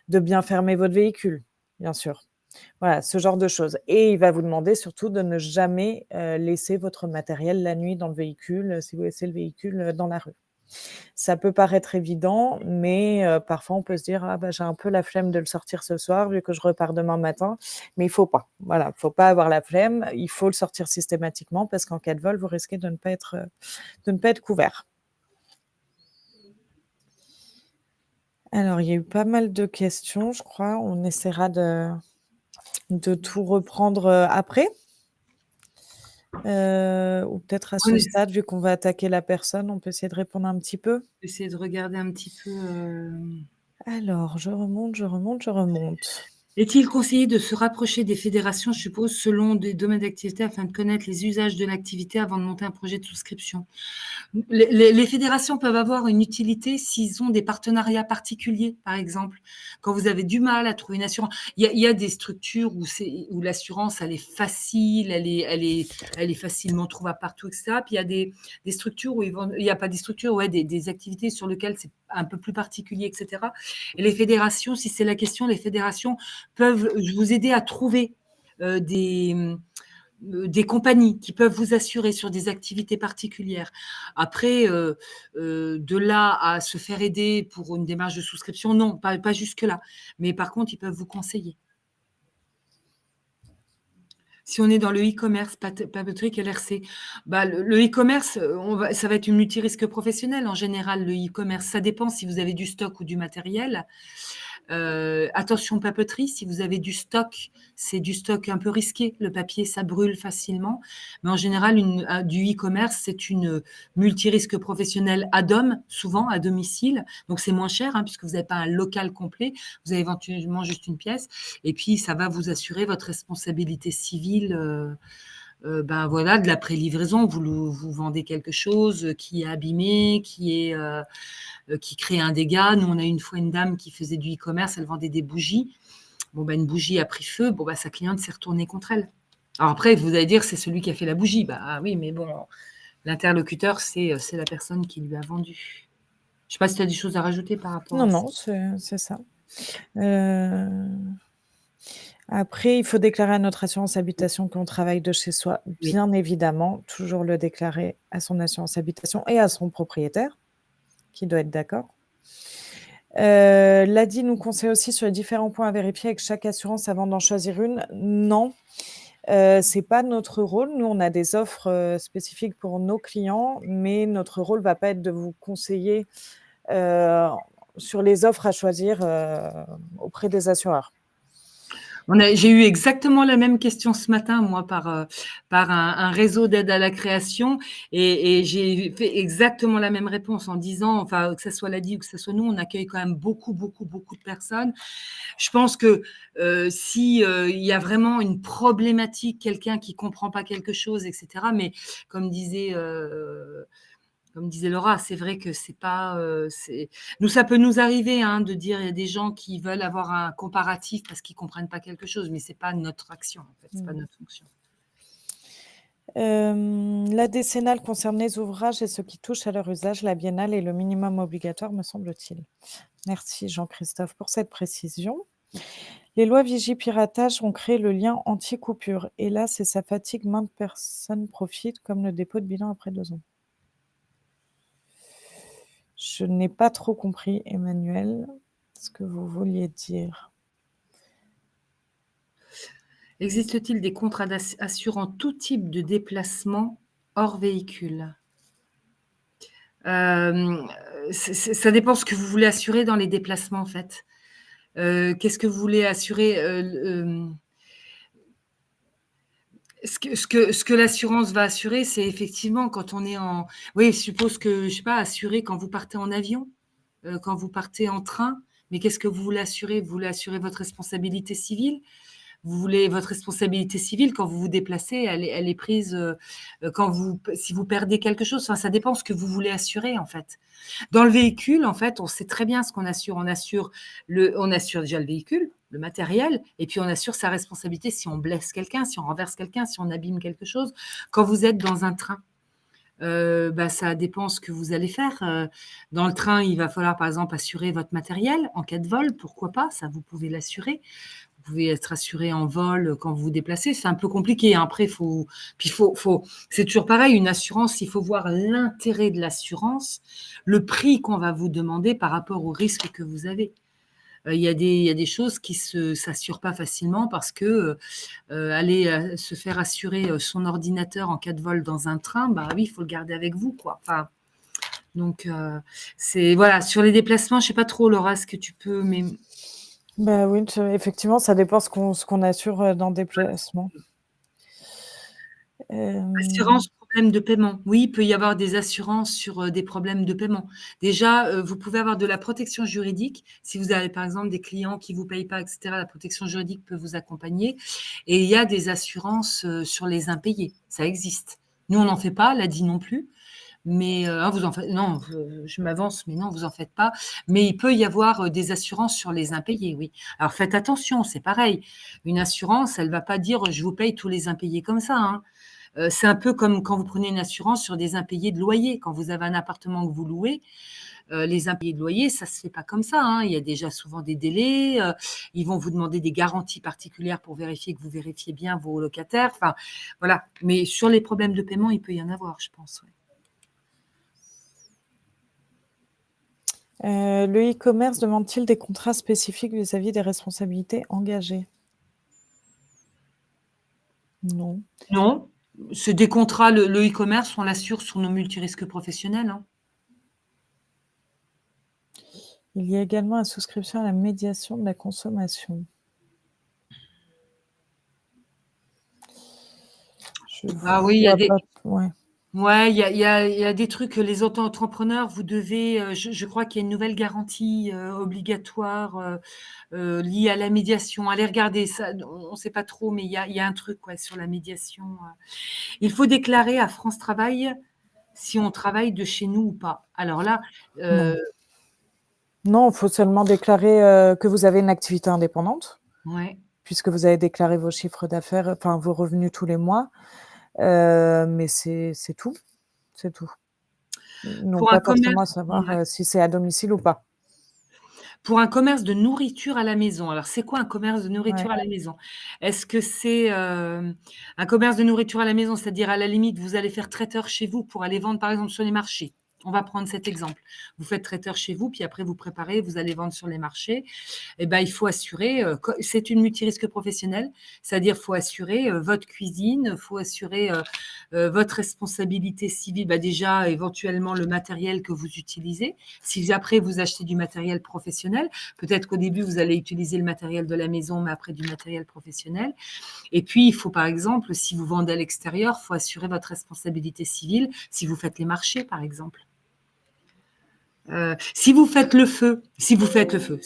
de bien fermer votre véhicule, bien sûr. Voilà, ce genre de choses et il va vous demander surtout de ne jamais, laisser votre matériel la nuit dans le véhicule, si vous laissez le véhicule, dans la rue. Ça peut paraître évident, mais parfois on peut se dire: «Ah bah, j'ai un peu la flemme de le sortir ce soir vu que je repars demain matin», mais il faut pas. Voilà, il faut pas avoir la flemme, il faut le sortir systématiquement parce qu'en cas de vol, vous risquez de ne pas être couvert. Alors, il y a eu pas mal de questions, je crois. On essaiera de tout reprendre, après. Ou peut-être à On ce essa stade, vu qu'on va attaquer la personne, on peut essayer de répondre un petit peu? essayer de regarder un petit peu, Alors, je remonte, je remonte, je remonte. Est-il conseillé de se rapprocher des fédérations, je suppose, selon des domaines d'activité afin de connaître les usages de l'activité avant de monter un projet de souscription? Les fédérations peuvent avoir une utilité s'ils ont des partenariats particuliers, par exemple. Quand vous avez du mal à trouver une assurance, il y a des structures où l'assurance, elle est facile, elle est facilement trouvable partout, et cetera. Puis il y a des structures où il y a pas des structures, ouais, des activités sur lesquelles c'est un peu plus particulier, et cetera. Et les fédérations, si c'est la question, les fédérations peuvent vous aider à trouver, des compagnies qui peuvent vous assurer sur des activités particulières. Après, de là à se faire aider pour une démarche de souscription, non, pas jusque-là. Mais par contre, ils peuvent vous conseiller. Si on est dans le e-commerce, Papetrick LRC, bah, le e-commerce, ça va être une multirisque professionnelle en général, le e-commerce. Ça dépend si vous avez du stock ou du matériel. Attention papeterie, si vous avez du stock, c'est du stock un peu risqué. Le papier, ça brûle facilement. Mais en général, du e-commerce, c'est une multirisque professionnelle ad hoc, souvent à domicile. Donc, c'est moins cher, hein, puisque vous n'avez pas un local complet. Vous avez éventuellement juste une pièce. Et puis, ça va vous assurer votre responsabilité civile. Ben voilà, de la pré-livraison, vous vendez quelque chose qui est abîmé, qui crée un dégât. Nous, on a une fois une dame qui faisait du e-commerce, elle vendait des bougies. Bon, ben, une bougie a pris feu, bon, ben, sa cliente s'est retournée contre elle. Alors après, vous allez dire, c'est celui qui a fait la bougie. Bah oui, mais bon, l'interlocuteur, c'est la personne qui lui a vendu. Je ne sais pas si tu as des choses à rajouter par rapport Non, à ça. non, c'est ça. Heu, Après, il faut déclarer à notre assurance habitation qu'on travaille de chez soi, Oui. bien évidemment, toujours le déclarer à son assurance habitation et à son propriétaire, qui doit être d'accord. L'ADI nous conseille aussi sur les différents points à vérifier avec chaque assurance avant d'en choisir une. Non, c'est pas notre rôle. Nous, on a des offres, spécifiques pour nos clients, mais notre rôle va pas être de vous conseiller, heu, sur les offres à choisir, auprès des assureurs. J'ai eu exactement la même question ce matin, moi, par un réseau d'aide à la création et j'ai fait exactement la même réponse en disant, enfin, que ça soit l'ADI ou que ce soit nous, on accueille quand même beaucoup, beaucoup, beaucoup de personnes. Je pense que, si, il y a vraiment une problématique, quelqu'un qui comprend pas quelque chose et cetera, mais comme disait, heu comme disait Laura, c'est vrai que c'est pas, nous, ça peut nous arriver, hein, de dire il y a des gens qui veulent avoir un comparatif parce qu'ils comprennent pas quelque chose, mais c'est pas notre action, en fait, c'est pas Mmh. notre fonction. La décennale concerne les ouvrages et ce qui touche à leur usage. La biennale est le minimum obligatoire, me semble-t-il. Merci Jean-Christophe pour cette précision. Les lois Vigipiratage ont créé le lien anti-coupure. Hélas, et ça fatigue, maintes personnes profitent, comme le dépôt de bilan après 2 ans. Je n'ai pas trop compris, Emmanuel, ce que vous vouliez dire. Existe-t-il des contrats assurant tout type de déplacement hors véhicule? Hem, ça dépend ce que vous voulez assurer dans les déplacements, en fait. Qu'est-ce que vous voulez assurer? Ce que l'assurance va assurer, c'est effectivement quand on est en oui, je suppose que, je sais pas, assurer quand vous partez en avion, quand vous partez en train, mais qu'est-ce que vous voulez assurer? Vous voulez assurer votre responsabilité civile? Vous voulez votre responsabilité civile quand vous vous déplacez, elle est prise, quand vous si vous perdez quelque chose, enfin, ça dépend ce que vous voulez assurer, en fait. Dans le véhicule, en fait, on sait très bien ce qu'on assure. On assure déjà le véhicule, le matériel, et puis on assure sa responsabilité si on blesse quelqu'un, si on renverse quelqu'un, si on abîme quelque chose. Quand vous êtes dans un train, bah, ça dépend ce que vous allez faire. Dans le train, il va falloir, par exemple, assurer votre matériel en cas de vol, pourquoi pas, ça vous pouvez l'assurer. Vous pouvez être assuré en vol quand vous vous déplacez. C'est un peu compliqué, hein. Après, c'est toujours pareil, une assurance, il faut voir l'intérêt de l'assurance, le prix qu'on va vous demander par rapport au risque que vous avez. Il y a des choses qui s'assurent pas facilement parce que, aller, se faire assurer, son ordinateur en cas de vol dans un train, bah oui, il faut le garder avec vous, quoi. Enfin, donc, c'est voilà, sur les déplacements, je sais pas trop, Laura, ce que tu peux, mais Bah oui, effectivement, ça dépend ce qu'on assure dans le déplacement. assurance problème de paiement. Oui, il peut y avoir des assurances sur, des problèmes de paiement. Déjà, vous pouvez avoir de la protection juridique. Si vous avez, par exemple, des clients qui vous payent pas et cetera, la protection juridique peut vous accompagner et il y a des assurances, sur les impayés. Ça existe. Nous, on n'en fait pas, l'ADI non plus, mais vous en faites non, je m'avance, mais non, vous en faites pas. Mais il peut y avoir, des assurances sur les impayés, oui. Alors faites attention, c'est pareil. Une assurance, elle va pas dire: «Je vous paye tous les impayés» comme ça, hein. C'est un peu comme quand vous prenez une assurance sur des impayés de loyer. Quand vous avez un appartement que vous louez, les impayés de loyer, ça se fait pas comme ça, hein. Il y a déjà souvent des délais, ils vont vous demander des garanties particulières pour vérifier que vous vérifiez bien vos locataires. Enfin, voilà. Mais sur les problèmes de paiement, il peut y en avoir, je pense, ouais. Le e-commerce demande-t-il des contrats spécifiques vis-à-vis des responsabilités engagées? Non. Non, c'est des contrats, le e-commerce, on l'assure sur nos multirisques professionnels, hein. Il y a également la souscription à la médiation de la consommation. Je Ah oui, il y a vois des pas. Ouais. ouais, il y a des trucs, les auto-entrepreneurs, vous devez, je crois qu'il y a une nouvelle garantie, obligatoire, liée à la médiation. Allez regarder ça, on sait pas trop, mais il y a un truc, ouais, sur la médiation. Il faut déclarer à France Travail si on travaille de chez nous ou pas. Alors là, Non. Non, il faut seulement déclarer, que vous avez une activité indépendante, ouais. puisque vous avez déclaré vos chiffres d'affaires, enfin vos revenus tous les mois, mais c'est tout, c'est tout. Ils n'ont Pour un pas commerce forcément à savoir, ouais. si c'est à domicile ou pas. Pour un commerce de nourriture à la maison. Alors, c'est quoi un commerce de Ouais. nourriture à la maison? Est-ce que c'est, un commerce de nourriture à la maison, c'est-à-dire à la limite, vous allez faire traiteur chez vous pour aller vendre, par exemple, sur les marchés? On va prendre cet exemple. Vous faites traiteur chez vous, puis après vous préparez, vous allez vendre sur les marchés. Et ben, il faut assurer, c'est une multirisque professionnelle, c'est-à-dire faut assurer, votre cuisine, faut assurer, votre responsabilité civile, bah, déjà éventuellement le matériel que vous utilisez. Si après vous achetez du matériel professionnel, peut-être qu'au début vous allez utiliser le matériel de la maison, mais après du matériel professionnel. Et puis il faut par exemple, si vous vendez à l'extérieur, il faut assurer votre responsabilité civile si vous faites les marchés par exemple. Si vous faites le feu, c'est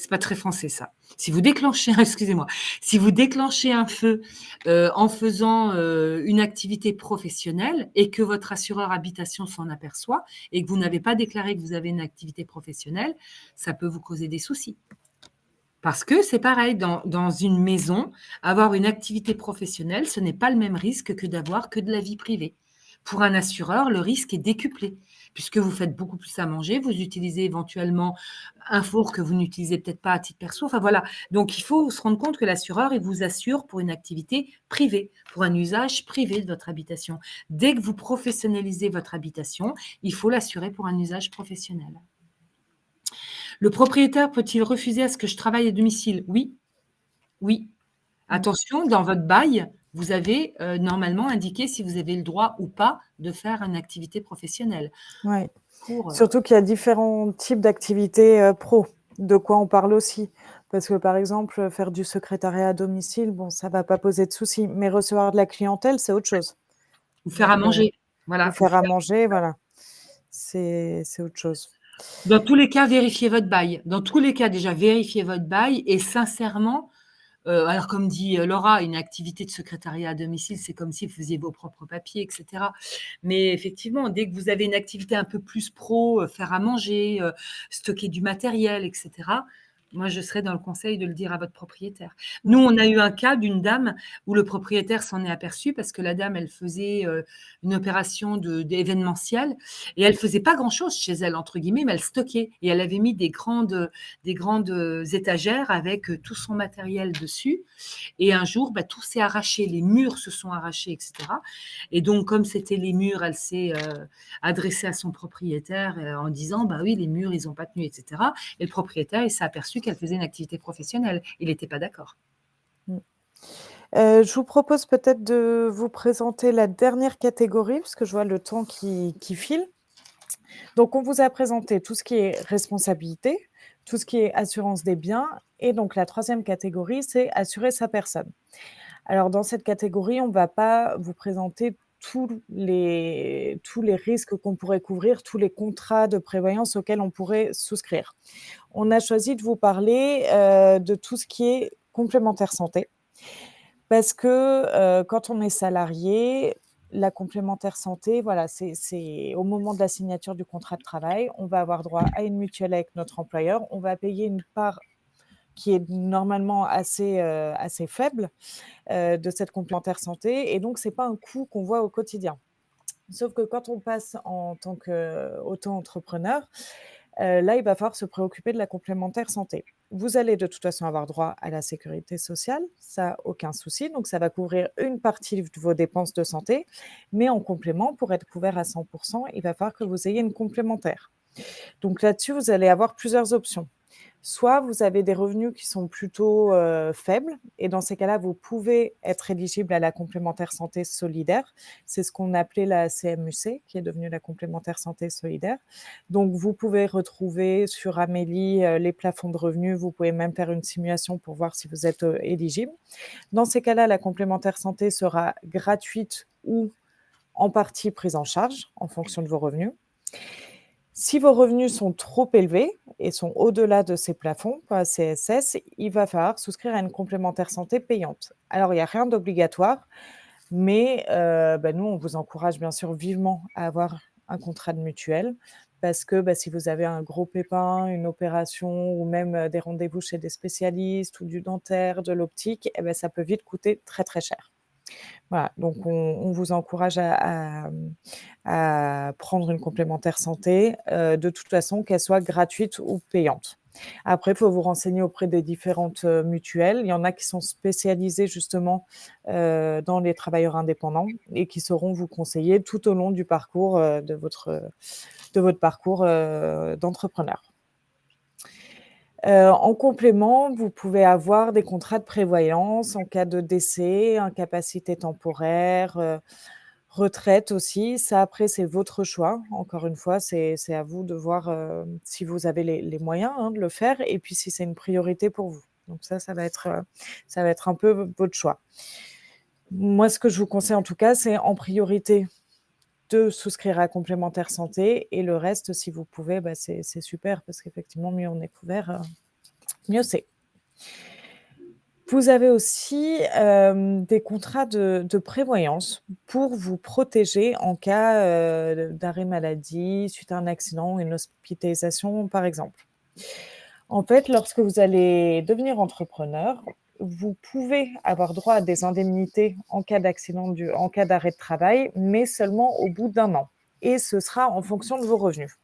pas très français ça. Si vous déclenchez, excusez-moi, si vous déclenchez un feu en faisant une activité professionnelle et que votre assureur habitation s'en aperçoit et que vous n'avez pas déclaré que vous avez une activité professionnelle, ça peut vous causer des soucis. Parce que c'est pareil, dans une maison, avoir une activité professionnelle, ce n'est pas le même risque que d'avoir que de la vie privée. Pour un assureur, le risque est décuplé, puisque vous faites beaucoup plus à manger, vous utilisez éventuellement un four que vous n'utilisez peut-être pas à titre perso. Enfin voilà, donc il faut se rendre compte que l'assureur, il vous assure pour une activité privée, pour un usage privé de votre habitation. Dès que vous professionnalisez votre habitation, il faut l'assurer pour un usage professionnel. Le propriétaire peut-il refuser à ce que je travaille à domicile? Oui, oui. Mmh. Attention, dans votre bail, vous avez, normalement indiqué si vous avez le droit ou pas de faire une activité professionnelle Ouais. pour, Surtout qu'il y a différents types d'activités, pro. De quoi on parle aussi? Parce que, par exemple, faire du secrétariat à domicile, bon, ça va pas poser de soucis, mais recevoir de la clientèle, c'est autre chose. Ou faire à Donc, manger. ou Voilà, ou faire à manger, voilà, c'est autre chose. dans tous les cas, vérifiez votre bail. Dans tous les cas, déjà, vérifiez votre bail et sincèrement, alors comme dit Laura, une activité de secrétariat à domicile, c'est comme si vous faisiez vos propres papiers, et cetera. Mais effectivement, dès que vous avez une activité un peu plus pro, faire à manger, stocker du matériel, et cetera, moi, je serais dans le conseil de le dire à votre propriétaire. Nous, Mmh. on a eu un cas d'une dame où le propriétaire s'en est aperçu parce que la dame, elle faisait, une opération d'événementiel et elle faisait pas grand-chose chez elle, entre guillemets, mais elle stockait et elle avait mis des grandes étagères avec tout son matériel dessus. Et un jour, bah, tout s'est arraché, les murs se sont arrachés, etc. Et donc, comme c'était les murs, elle s'est adressée à son propriétaire en disant, bah oui, les murs, ils n'ont pas tenu, etc. Et le propriétaire, il s'est aperçu qu'elle faisait une activité professionnelle. Il n'était pas d'accord. Mmh. Je vous propose peut-être de vous présenter la dernière catégorie, parce que je vois le temps qui file. Donc, on vous a présenté tout ce qui est responsabilité, tout ce qui est assurance des biens et donc la troisième catégorie, c'est assurer sa personne. Alors dans cette catégorie, on ne va pas vous présenter tous les risques qu'on pourrait couvrir, tous les contrats de prévoyance auxquels on pourrait souscrire. On a choisi de vous parler, de tout ce qui est complémentaire santé parce que, quand on est salarié, la complémentaire santé, voilà, c'est au moment de la signature du contrat de travail, on va avoir droit à une mutuelle avec notre employeur. On va payer une part qui est normalement assez faible, de cette complémentaire santé et donc c'est pas un coût qu'on voit au quotidien. Sauf que quand on passe en tant qu'auto-entrepreneur, là, il va falloir se préoccuper de la complémentaire santé. Vous allez de toute façon avoir droit à la sécurité sociale, ça, aucun souci. Donc, ça va couvrir une partie de vos dépenses de santé, mais en complément, pour être couvert à 100 il va falloir que vous ayez une complémentaire. Donc là-dessus, vous allez avoir plusieurs options. Soit vous avez des revenus qui sont plutôt, faibles et dans ces cas-là, vous pouvez être éligible à la complémentaire santé solidaire. C'est ce qu'on appelait la CMU-C, qui est devenue la complémentaire santé solidaire. Donc vous pouvez retrouver sur Amélie, les plafonds de revenus. Vous pouvez même faire une simulation pour voir si vous êtes, éligible. Dans ces cas-là, la complémentaire santé sera gratuite ou en partie prise en charge en fonction de vos revenus. Si vos revenus sont trop élevés et sont au-delà de ces plafonds, pas CSS, il va falloir souscrire à une complémentaire santé payante. Alors, il y a rien d'obligatoire, mais bah, nous, on vous encourage bien sûr vivement à avoir un contrat de mutuelle parce que, bah, si vous avez un gros pépin, une opération ou même, des rendez-vous chez des spécialistes ou du dentaire, de l'optique et bah, ça peut vite coûter très, très cher. Voilà, donc on vous encourage à prendre une complémentaire santé, de toute façon, qu'elle soit gratuite ou payante. Après, il faut vous renseigner auprès des différentes, mutuelles. Il y en a qui sont spécialisées justement, dans les travailleurs indépendants et qui sauront vous conseiller tout au long du parcours, de votre parcours, d'entrepreneur. En complément, vous pouvez avoir des contrats de prévoyance en cas de décès, incapacité temporaire, retraite aussi. Ça, après, c'est votre choix. Encore une fois, c'est à vous de voir, si vous avez les moyens, hein, de le faire et puis si c'est une priorité pour vous. Donc ça va être un peu votre choix. Moi, ce que je vous conseille en tout cas, c'est en priorité de souscrire à complémentaire santé et le reste, si vous pouvez, bah, c'est super parce qu'effectivement, mieux on est couvert, mieux c'est. Vous avez aussi, des contrats de prévoyance pour vous protéger en cas, d'arrêt maladie suite à un accident ou une hospitalisation, par exemple. En fait, lorsque vous allez devenir entrepreneur, vous pouvez avoir droit à des indemnités en cas en cas d'arrêt de travail, mais seulement au bout d'1 an et ce sera en fonction de vos revenus.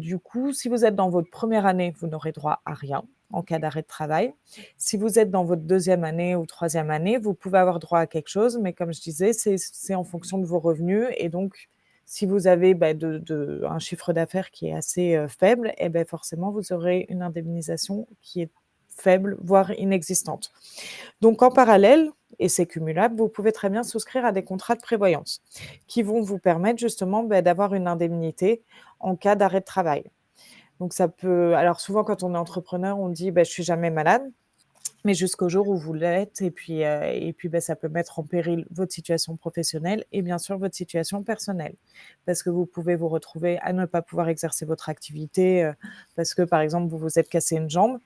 Du coup, si vous êtes dans votre première année, vous n'aurez droit à rien en cas d'arrêt de travail. Si vous êtes dans votre deuxième année ou troisième année, vous pouvez avoir droit à quelque chose, mais comme je disais, c'est en fonction de vos revenus et donc si vous avez, bah, un chiffre d'affaires qui est assez, faible et beh, forcément vous aurez une indemnisation qui est faible, voire inexistante. Donc en parallèle, et c'est cumulable, vous pouvez très bien souscrire à des contrats de prévoyance qui vont vous permettre justement, bah, d'avoir une indemnité en cas d'arrêt de travail. Donc ça peut alors souvent quand on est entrepreneur, on dit: «Bah, je suis jamais malade». Mais jusqu'au jour où vous l'êtes et puis, bah, ça peut mettre en péril votre situation professionnelle et bien sûr votre situation personnelle. Parce que vous pouvez vous retrouver à ne pas pouvoir exercer votre activité, parce que, par exemple, vous vous êtes cassé une jambe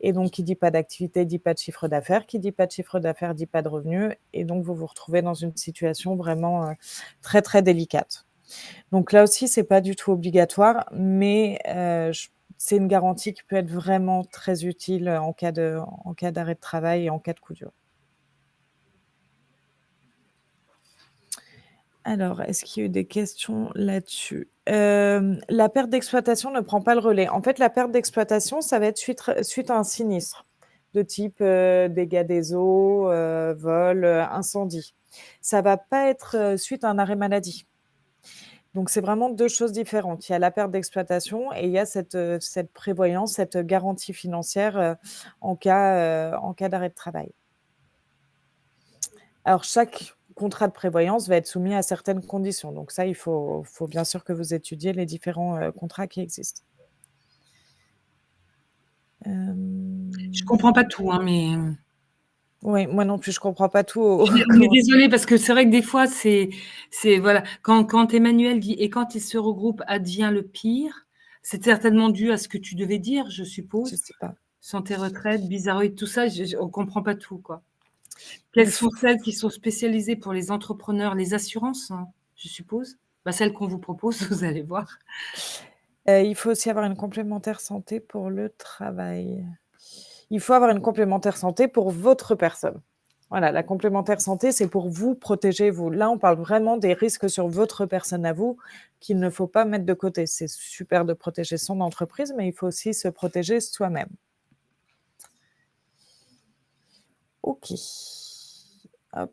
et donc qui dit pas d'activité dit pas de chiffre d'affaires, qui dit pas de chiffre d'affaires dit pas de revenus et donc vous vous retrouvez dans une situation vraiment, très, très délicate. Donc là aussi, c'est pas du tout obligatoire, mais j c'est une garantie qui peut être vraiment très utile, en cas d'arrêt de travail et en cas de coup dur. Alors, est-ce qu'il y a eu des questions là-dessus? La perte d'exploitation ne prend pas le relais. En fait, la perte d'exploitation, ça va être suite à un sinistre de type, dégâts des eaux, vol, incendie. Ça va pas être, suite à un arrêt maladie. Donc c'est vraiment 2 choses différentes. Il y a la perte d'exploitation et il y a cette prévoyance, cette garantie financière, en cas d'arrêt de travail. Alors chaque contrat de prévoyance va être soumis à certaines conditions. Donc ça, il faut bien sûr que vous étudiez les différents, contrats qui existent. Je Hem, comprends pas tout, hein, mais oui, moi non plus, je comprends pas tout au on est comment désolé parce que c'est vrai que des fois c'est voilà, quand Emmanuel dit: «Et quand ils se regroupent, advient le pire», c'est certainement dû à ce que tu devais dire, je je suppose. sais pas. Santé retraite, bizarroïde, tout ça, on comprend pas tout, quoi. Quelles Il sont faut celles qui sont spécialisées pour les entrepreneurs? Les assurances, hein, je suppose? Bah, celles qu'on vous propose, vous allez voir. il faut aussi avoir une complémentaire santé pour le travail. Il faut avoir une complémentaire santé pour votre personne. Voilà, la complémentaire santé, c'est pour vous protéger, vous. Là, on parle vraiment des risques sur votre personne à vous, qu'il ne faut pas mettre de côté. C'est super de protéger son entreprise, mais il faut aussi se protéger soi-même. OK. Hop.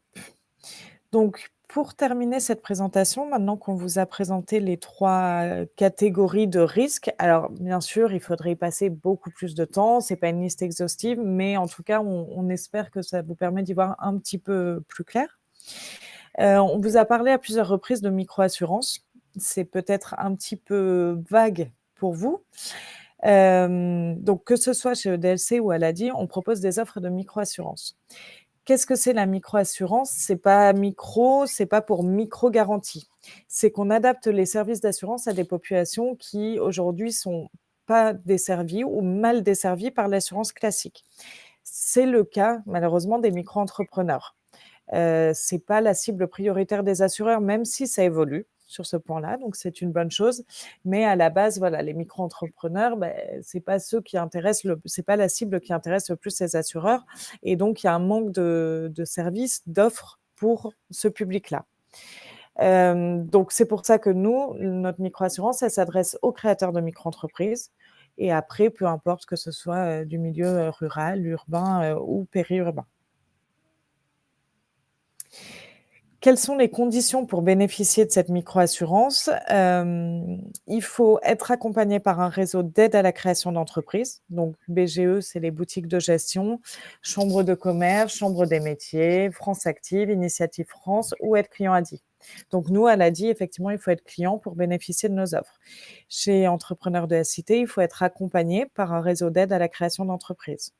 Donc, pour terminer cette présentation, maintenant qu'on vous a présenté les 3 catégories de risques, alors bien sûr, il faudrait y passer beaucoup plus de temps. C'est pas une liste exhaustive, mais en tout cas, on espère que ça vous permet d'y voir un petit peu plus clair. On vous a parlé à plusieurs reprises de micro-assurance. C'est peut-être un petit peu vague pour vous. Donc que ce soit chez EDLC ou Aladi, on propose des offres de micro-assurance. Qu'est-ce que c'est la micro-assurance? C'est pas micro, c'est pas pour micro-garantie. C'est qu'on adapte les services d'assurance à des populations qui, aujourd'hui, sont pas desservies ou mal desservies par l'assurance classique. C'est le cas, malheureusement, des micro-entrepreneurs. C'est pas la cible prioritaire des assureurs, même si ça évolue sur ce point-là, donc c'est une bonne chose. Mais à la base, voilà, les micro-entrepreneurs, c'est pas ceux qui intéressent c'est pas la cible qui intéresse le plus les assureurs et donc il y a un manque de services, d'offres pour ce public-là. Donc c'est pour ça que nous, notre micro-assurance, elle s'adresse aux créateurs de micro-entreprises et après, peu importe que ce soit, du milieu, rural, urbain, ou périurbain. Quelles sont les conditions pour bénéficier de cette micro-assurance? Il faut être accompagné par un réseau d'aide à la création d'entreprise. Donc BGE, c'est les boutiques de gestion, chambre de commerce, chambre des métiers, France Active, Initiative France ou être client ADI. Donc nous, à l'ADI, effectivement, il faut être client pour bénéficier de nos offres. Chez Entrepreneurs de la Cité, il faut être accompagné par un réseau d'aide à la création d'entreprise.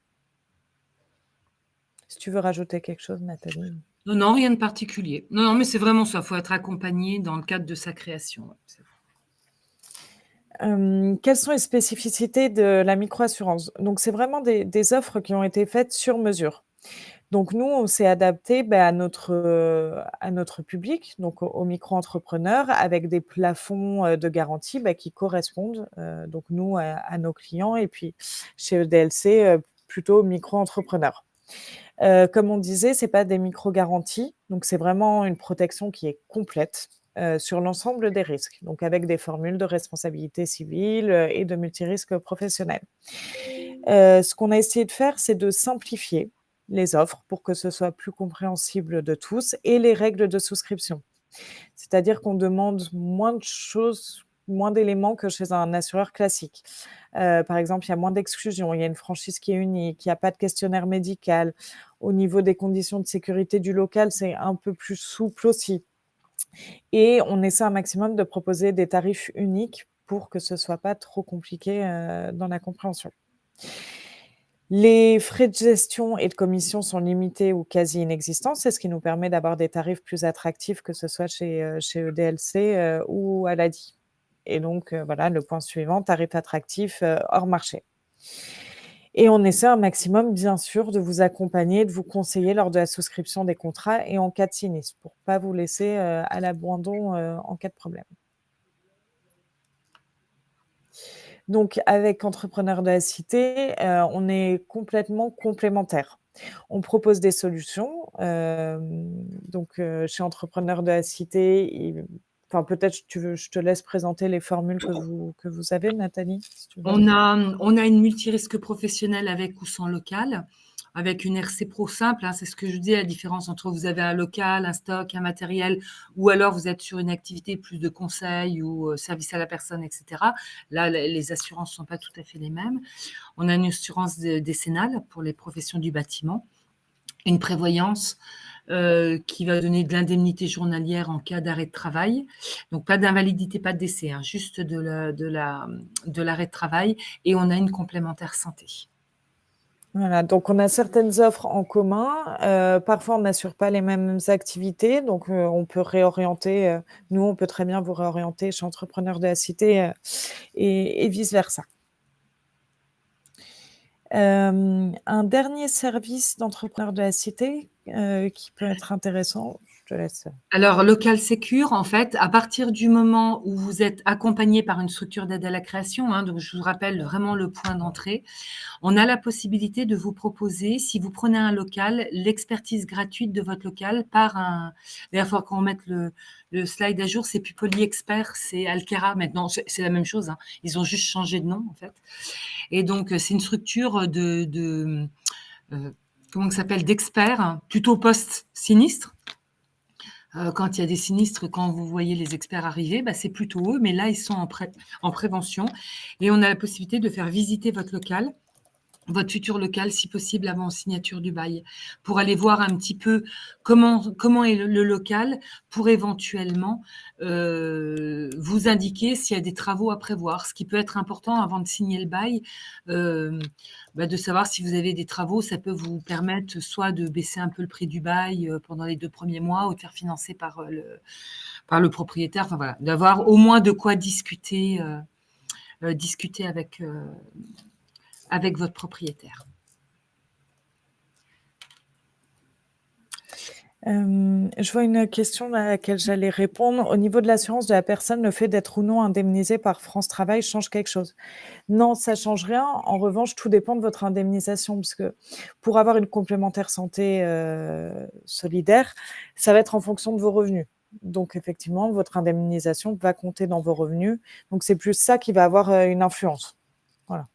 Si tu veux rajouter quelque chose, Nathalie? Non, non, rien de particulier. Non, non, mais c'est vraiment ça, faut être accompagné dans le cadre de sa création, ouais, c'est Quelles sont les spécificités de la micro-assurance? Donc c'est vraiment des offres qui ont été faites sur mesure. Donc nous, on s'est adapté, à notre public, donc aux micro-entrepreneurs avec des plafonds, de garantie, qui correspondent, donc nous à nos clients et puis chez EDLC, plutôt aux micro-entrepreneurs. Comme on disait, c'est pas des micro-garanties, donc c'est vraiment une protection qui est complète, sur l'ensemble des risques, donc avec des formules de responsabilité civile, et de multirisque professionnel. Ce qu'on a essayé de faire, c'est de simplifier les offres pour que ce soit plus compréhensible de tous et les règles de souscription. C'est-à-dire qu'on demande moins de choses, moins d'éléments que chez un assureur classique. Par exemple, il y a moins d'exclusions, il y a une franchise qui est unique, il y a pas de questionnaire médical. Au niveau des conditions de sécurité du local, c'est un peu plus souple aussi et on essaie un maximum de proposer des tarifs uniques pour que ce soit pas trop compliqué, dans la compréhension. Les frais de gestion et de commission sont limités ou quasi inexistants. C'est ce qui nous permet d'avoir des tarifs plus attractifs, que ce soit chez EDLC, ou Aladi. Et donc, voilà, le point suivant, tarif attractif, hors marché. Et on essaie un maximum, bien sûr, de vous accompagner, de vous conseiller lors de la souscription des contrats et en cas de sinistre, pour pas vous laisser, à l'abandon, en cas de problème. Donc avec Entrepreneurs de la Cité, on est complètement complémentaires. On propose des solutions, donc chez Entrepreneurs de la Cité, enfin peut-être je te laisse présenter les formules que vous avez, Nathalie, si tu veux. On a une multirisque professionnelle avec ou sans local, avec une RC Pro simple, hein, c'est ce que je dis, la différence entre vous avez un local, un stock, un matériel, ou alors vous êtes sur une activité plus de conseil ou service à la personne, etc. Là, les assurances ne sont pas tout à fait les mêmes. On a une assurance décennale pour les professions du bâtiment, une prévoyance qui va donner de l'indemnité journalière en cas d'arrêt de travail. Donc pas d'invalidité, pas de décès, hein, juste de l'arrêt de travail. Et on a une complémentaire santé. Voilà, donc on a certaines offres en commun. Parfois, on n'assure pas les mêmes activités, donc on peut réorienter, nous, on peut très bien vous réorienter chez Entrepreneurs de la Cité, et vice versa. Un dernier service d'Entrepreneurs de la Cité, qui peut être intéressant, je te laisse. Alors, local secure, en fait, à partir du moment où vous êtes accompagné par une structure d'aide à la création, hein, donc je vous rappelle vraiment le point d'entrée, on a la possibilité de vous proposer, si vous prenez un local, l'expertise gratuite de votre local par un. D'ailleurs, il faut qu'on mette le slide à jour, c'est plus PolyExpert, c'est Alkera maintenant, c'est la même chose, hein, ils ont juste changé de nom, en fait. Et donc, c'est une structure comment ça s'appelle, d'experts, hein, plutôt post-sinistre. Quand il y a des sinistres, quand vous voyez les experts arriver, bah, c'est plutôt eux, mais là, ils sont en prévention. Et on a la possibilité de faire visiter votre local, votre futur local, si possible, avant signature du bail, pour aller voir un petit peu comment est le local, pour éventuellement vous indiquer s'il y a des travaux à prévoir. Ce qui peut être important avant de signer le bail, de savoir si vous avez des travaux, ça peut vous permettre soit de baisser un peu le prix du bail pendant les 2 premiers mois, ou de faire financer par le propriétaire. Enfin voilà, d'avoir au moins de quoi discuter avec votre propriétaire. Je vois une question à laquelle j'allais répondre. Au niveau de l'assurance de la personne, le fait d'être ou non indemnisé par France Travail change quelque chose? Non, ça change rien. En revanche, tout dépend de votre indemnisation, parce que pour avoir une complémentaire santé, solidaire, ça va être en fonction de vos revenus. Donc effectivement, votre indemnisation va compter dans vos revenus. Donc c'est plus ça qui va avoir, une influence. Voilà.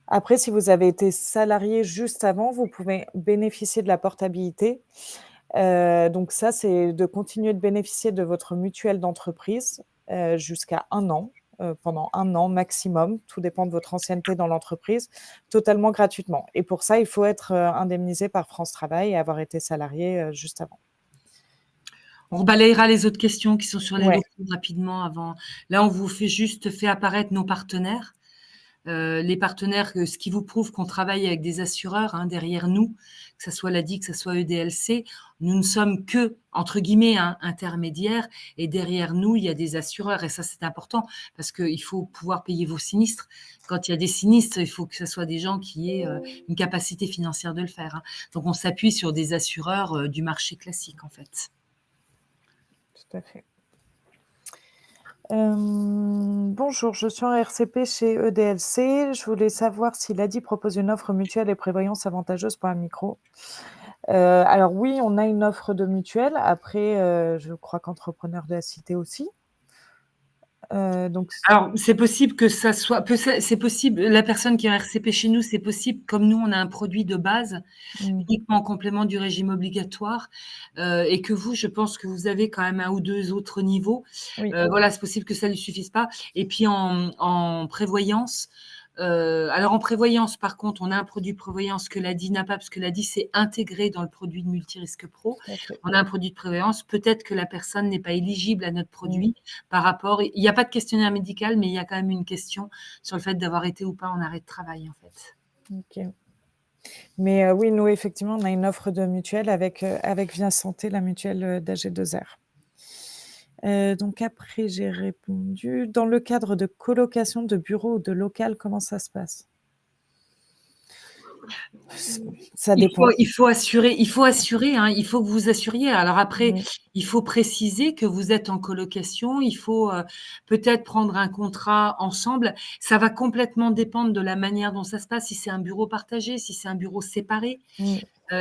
Après, si vous avez été salarié juste avant, vous pouvez bénéficier de la portabilité. Donc ça, c'est de continuer de bénéficier de votre mutuelle d'entreprise, jusqu'à 1 an, pendant 1 an maximum, tout dépend de votre ancienneté dans l'entreprise, totalement gratuitement. Et pour ça, il faut être, indemnisé par France Travail et avoir été salarié, juste avant. On rebalayera les autres questions qui sont sur les Ouais. locaux rapidement avant. Là, on vous fait apparaître nos partenaires. Les partenaires, ce qui vous prouve qu'on travaille avec des assureurs, hein, derrière nous, que ça soit l'ADI, que ça soit EDLC. Nous ne sommes que, entre guillemets, intermédiaires, et derrière nous, il y a des assureurs. Et ça, c'est important, parce qu'il faut pouvoir payer vos sinistres. Quand il y a des sinistres, il faut que ce soit des gens qui aient une capacité financière de le faire, hein. Donc, on s'appuie sur des assureurs du marché classique, en fait. Tout à fait. Bonjour, je suis en RCP chez EDLC. Je voulais savoir si l'ADI propose une offre mutuelle et prévoyance avantageuse pour un micro. Alors oui, on a une offre de mutuelle. Après, je crois qu'Entrepreneurs de la Cité aussi. Donc Alors, c'est possible que ça soit, c'est possible, la personne qui est en RCP chez nous, c'est possible, comme nous, on a un produit de base, uniquement en complément du régime obligatoire, et que vous, je pense que vous avez quand même 1 ou 2 autres niveaux. Oui. Voilà, c'est possible que ça ne lui suffise pas. Et puis en prévoyance, Alors en prévoyance, par contre, on a un produit de prévoyance que l'ADI n'a pas, parce que l'ADI, c'est intégré dans le produit de multirisque pro. Tout à fait. On a un produit de prévoyance, peut-être que la personne n'est pas éligible à notre Mmh. produit par rapport il n'y a pas de questionnaire médical, mais il y a quand même une question sur le fait d'avoir été ou pas en arrêt de travail, en fait. OK. Mais oui, nous, effectivement, on a une offre de mutuelle avec Via Santé, la mutuelle, d'AG2R. Donc après, j'ai répondu. Dans le cadre de colocation de bureaux ou de local, comment ça se passe? Ça Il faut dépend. il faut assurer hein, il faut que vous assuriez. Alors après, Mmh, il faut préciser que vous êtes en colocation, il faut, peut-être prendre un contrat ensemble. Ça va complètement dépendre de la manière dont ça se passe, si c'est un bureau partagé, si c'est un bureau séparé. mmh,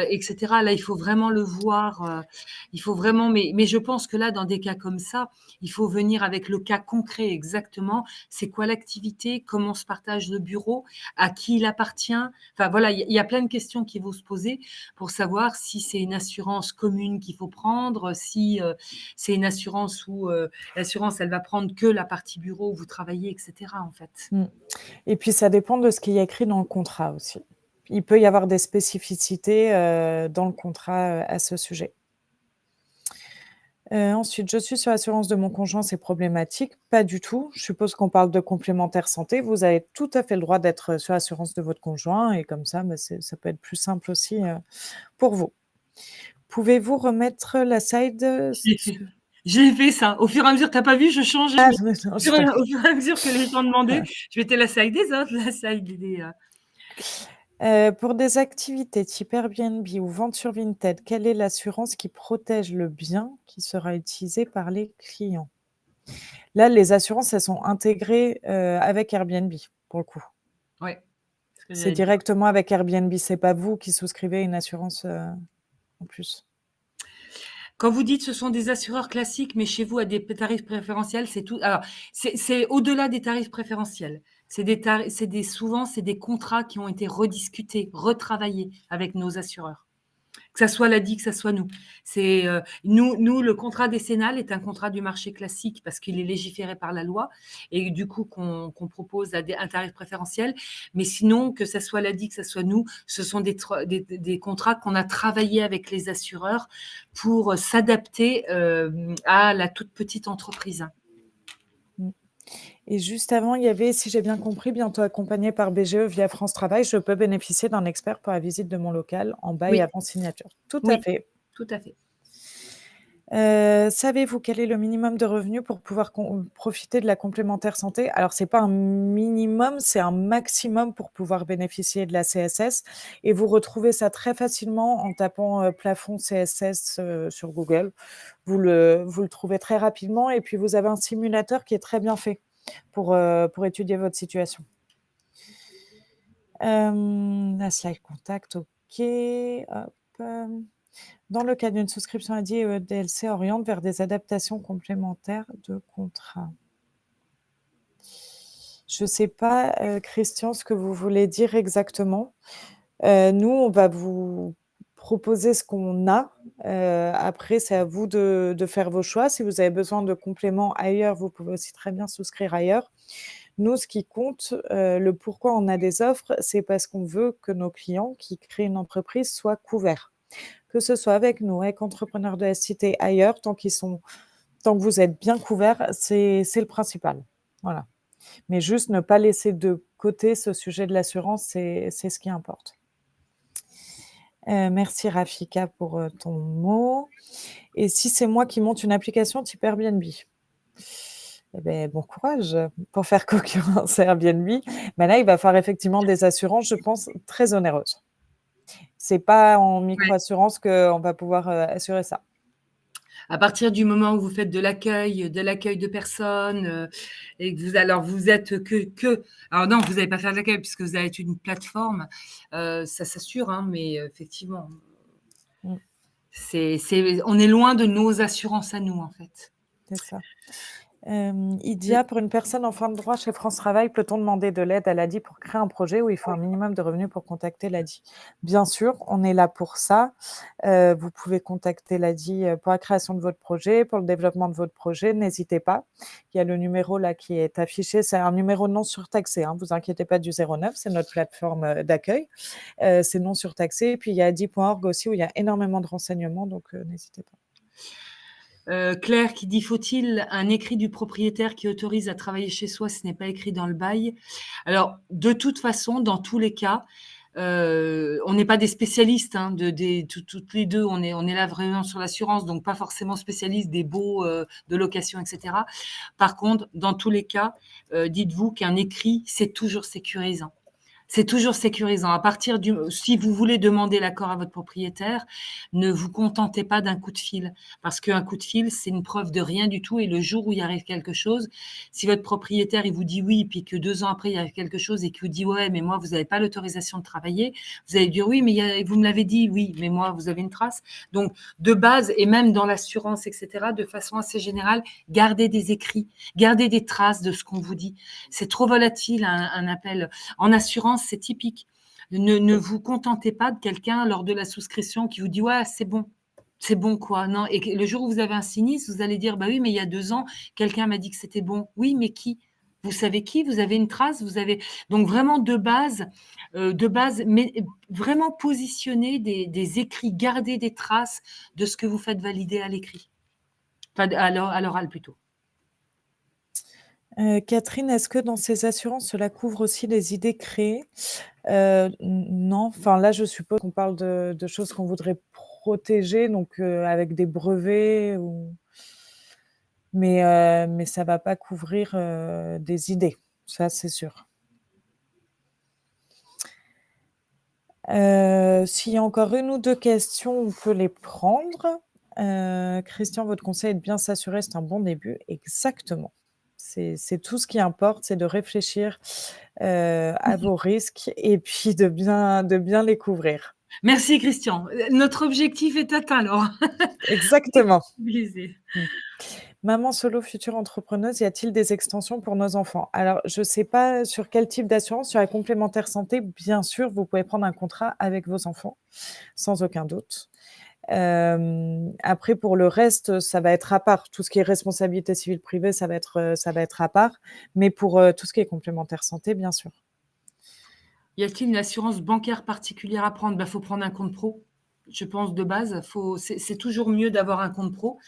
Et cetera. Là, il faut vraiment le voir, il faut vraiment mais je pense que là, dans des cas comme ça, il faut venir avec le cas concret exactement. C'est quoi l'activité? Comment se partage le bureau? À qui il appartient? Enfin voilà, il y a plein de questions qui vont se poser pour savoir si c'est une assurance commune qu'il faut prendre, si, c'est une assurance où, l'assurance, elle va prendre que la partie bureau où vous travaillez et cetera, en fait. mmh. Et puis ça dépend de ce qui est écrit dans le contrat aussi. Il peut y avoir des spécificités, dans le contrat, à ce sujet. Ensuite, je suis sur l'assurance de mon conjoint, c'est problématique? Pas du tout. Je suppose qu'on parle de complémentaire santé. Vous avez tout à fait le droit d'être, sur l'assurance de votre conjoint et comme ça, bah, ça peut être plus simple aussi, pour vous. Pouvez-vous remettre la slide, Je l'ai fait. Je l'ai fait ça. Au fur et à mesure, tu as pas vu, je changeais, ah mais non, au j'ai fur pas et vu. au fur et à mesure que les gens demandaient, je mettais la slide des autres, la slide des. Pour des activités type Airbnb ou vente sur Vinted, quelle est l'assurance qui protège le bien qui sera utilisé par les clients? Là, les assurances, elles sont intégrées, avec Airbnb, pour le coup. Ouais, ce que C'est j'allais dire. directement avec Airbnb, c'est pas vous qui souscrivez une assurance, en plus. Quand vous dites ce sont des assureurs classiques, mais chez vous à des tarifs préférentiels, c'est tout alors c'est au-delà des tarifs préférentiels. C'est des souvent, c'est des contrats qui ont été rediscutés, retravaillés avec nos assureurs. Que ça soit l'ADI, que ça soit nous. C'est, nous, le contrat décennal est un contrat du marché classique parce qu'il est légiféré par la loi et du coup qu'on propose à un tarif préférentiel. Mais sinon, que ça soit l'ADI, que ça soit nous, ce sont des contrats qu'on a travaillés avec les assureurs pour s'adapter, à la toute petite entreprise. Mmh. Et juste avant, il y avait, si j'ai bien compris, bientôt accompagné par BGE via France Travail, je peux bénéficier d'un expert pour la visite de mon local, en bas et Oui, avant signature. Tout à oui, fait. tout à fait. Savez-vous quel est le minimum de revenus pour pouvoir profiter de la complémentaire santé? Alors c'est pas un minimum, c'est un maximum pour pouvoir bénéficier de la CSS et vous retrouvez ça très facilement en tapant, plafond CSS, sur Google. Vous le trouvez très rapidement et puis vous avez un simulateur qui est très bien fait pour étudier votre situation. La slide contact, OK, hop, dans le cas d'une souscription ADI et DLC oriente vers des adaptations complémentaires de contrat. Je ne sais pas, Christian, ce que vous voulez dire exactement. Nous, on va vous proposer ce qu'on a. Après, c'est à vous de faire vos choix. Si vous avez besoin de compléments ailleurs, vous pouvez aussi très bien souscrire ailleurs. Nous, ce qui compte, le pourquoi on a des offres, c'est parce qu'on veut que nos clients qui créent une entreprise soient couverts. Que ce soit avec nous, avec Entrepreneurs de la Cité, ailleurs, tant que vous êtes bien couverts, c'est le principal. Voilà. Mais juste ne pas laisser de côté ce sujet de l'assurance, c'est ce qui importe. Merci Rafika pour, ton mot. Et si c'est moi qui monte une application type Airbnb? Eh beh, bon courage pour faire concurrence à Airbnb. Mais là, il va falloir effectivement des assurances, je pense, très onéreuses. C'est pas en Ouais. micro-assurance qu'on va pouvoir, assurer ça. À partir du moment où vous faites de l'accueil de personnes, et que vous êtes alors non, vous n'allez pas faire de l'accueil puisque vous allez être une plateforme, ça s'assure, hein, mais effectivement, Mmh, on est loin de nos assurances à nous, en fait. c'est ça. Idia, pour une personne en fin de droit chez France Travail, peut-on demander de l'aide à l'ADI pour créer un projet où il faut un minimum de revenus pour contacter l'ADI? Bien sûr, on est là pour ça. Vous pouvez contacter l'ADI, pour la création de votre projet, pour le développement de votre projet, n'hésitez pas. Il y a le numéro là qui est affiché, c'est un numéro non surtaxé, hein, vous inquiétez pas du 09, c'est notre plateforme, d'accueil. C'est non surtaxé et puis il y a adi.org aussi où il y a énormément de renseignements donc n'hésitez pas. Claire qui dit: «Faut-il un écrit du propriétaire qui autorise à travailler chez soi si ce n'est pas écrit dans le bail?» Alors, de toute façon, dans tous les cas, on n'est pas des spécialistes, hein, toutes les 2, on est là vraiment sur l'assurance, donc pas forcément spécialistes des baux, de location et cetera. Par contre, dans tous les cas, dites-vous qu'un écrit, c'est toujours sécurisant. C'est toujours sécurisant. À partir du Si vous voulez demander l'accord à votre propriétaire, ne vous contentez pas d'un coup de fil, parce qu'un coup de fil, c'est une preuve de rien du tout et le jour où il arrive quelque chose, si votre propriétaire, il vous dit oui, puis que 2 ans après, il y a quelque chose et qu'il vous dit: «Ouais, mais moi, vous n'avez pas l'autorisation de travailler», vous allez dire: «Oui, mais vous me l'avez dit». «Oui, mais moi, vous avez une trace?» Donc de base et même dans l'assurance et cetera, de façon assez générale, gardez des écrits, gardez des traces de ce qu'on vous dit. C'est trop volatile un appel. En assurance, c'est typique. Ne vous contentez pas de quelqu'un lors de la souscription qui vous dit: «Ouais, c'est bon». C'est bon quoi? Non, et que le jour où vous avez un sinistre, vous allez dire: «Bah oui, mais il y a 2 ans, quelqu'un m'a dit que c'était bon». Oui, mais qui? Vous savez qui? Vous avez une trace? Vous avez donc vraiment de base, mais vraiment positionner des écrits, garder des traces de ce que vous faites valider à l'écrit. Enfin, à l'oral plutôt. Catherine, est-ce que dans ces assurances, cela couvre aussi les idées créées? Non, enfin là, je suppose qu'on parle de choses qu'on voudrait protéger, donc avec des brevets ou mais ça va pas couvrir, des idées, ça c'est sûr. S'il y a encore 1 ou 2 questions, on peut les prendre. Christian, votre conseil est de bien s'assurer, c'est un bon début. Exactement. C'est tout ce qui importe, c'est de réfléchir, à vos risques et puis de bien les couvrir. Merci Christian. Notre objectif est atteint alors. Exactement. Sensibiliser. Mmh. Maman solo, future entrepreneuse, y a-t-il des extensions pour nos enfants? Alors, je ne sais pas sur quel type d'assurance. Sur la complémentaire santé, bien sûr, vous pouvez prendre un contrat avec vos enfants, sans aucun doute. Après pour le reste, ça va être à part. Tout ce qui est responsabilité civile privée, ça va être à part. Mais pour, tout ce qui est complémentaire santé, bien sûr. Y a-t-il une assurance bancaire particulière à prendre? Bah, faut prendre un compte pro. Je pense de base, c'est toujours mieux d'avoir un compte pro,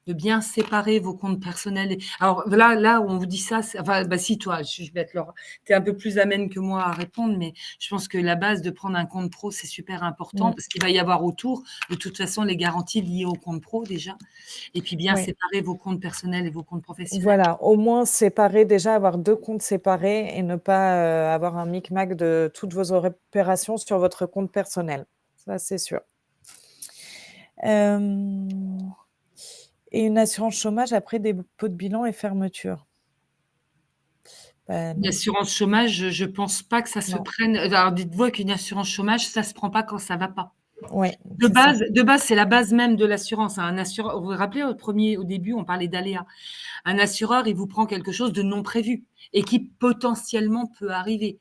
de bien séparer vos comptes personnels alors là où on vous dit ça, enfin, bah, si toi, je vais être Laura, tu es un peu plus amène que moi à répondre, mais je pense que la base de prendre un compte pro, c'est super important Mmh. parce qu'il va y avoir autour, de toute façon, les garanties liées au compte pro déjà et puis bien Oui. séparer vos comptes personnels et vos comptes professionnels. Voilà, au moins séparer déjà, avoir 2 comptes séparés et ne pas, avoir un micmac de toutes vos opérations sur votre compte personnel. Ça, c'est sûr. Hem Et une assurance chômage après dépôt de bilan et fermeture? Bah, Une non, assurance chômage, je pense pas que ça se non. prenne alors dites-vous qu'une assurance chômage, ça se prend pas quand ça va pas. Ouais, c'est ça. De base, c'est la base même de l'assurance, hein. Un assureur vous vous rappelez au début, on parlait d'aléas. Un assureur, il vous prend quelque chose de non prévu et qui potentiellement peut arriver.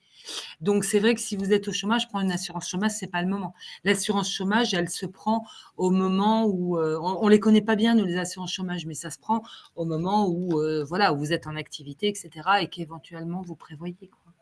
Donc c'est vrai que si vous êtes au chômage, prendre une assurance chômage, c'est pas le moment. L'assurance chômage, elle se prend au moment où, on les connaît pas bien nous les assurances chômage, mais ça se prend au moment où, voilà, où vous êtes en activité et cetera et qu'éventuellement vous prévoyez, quoi.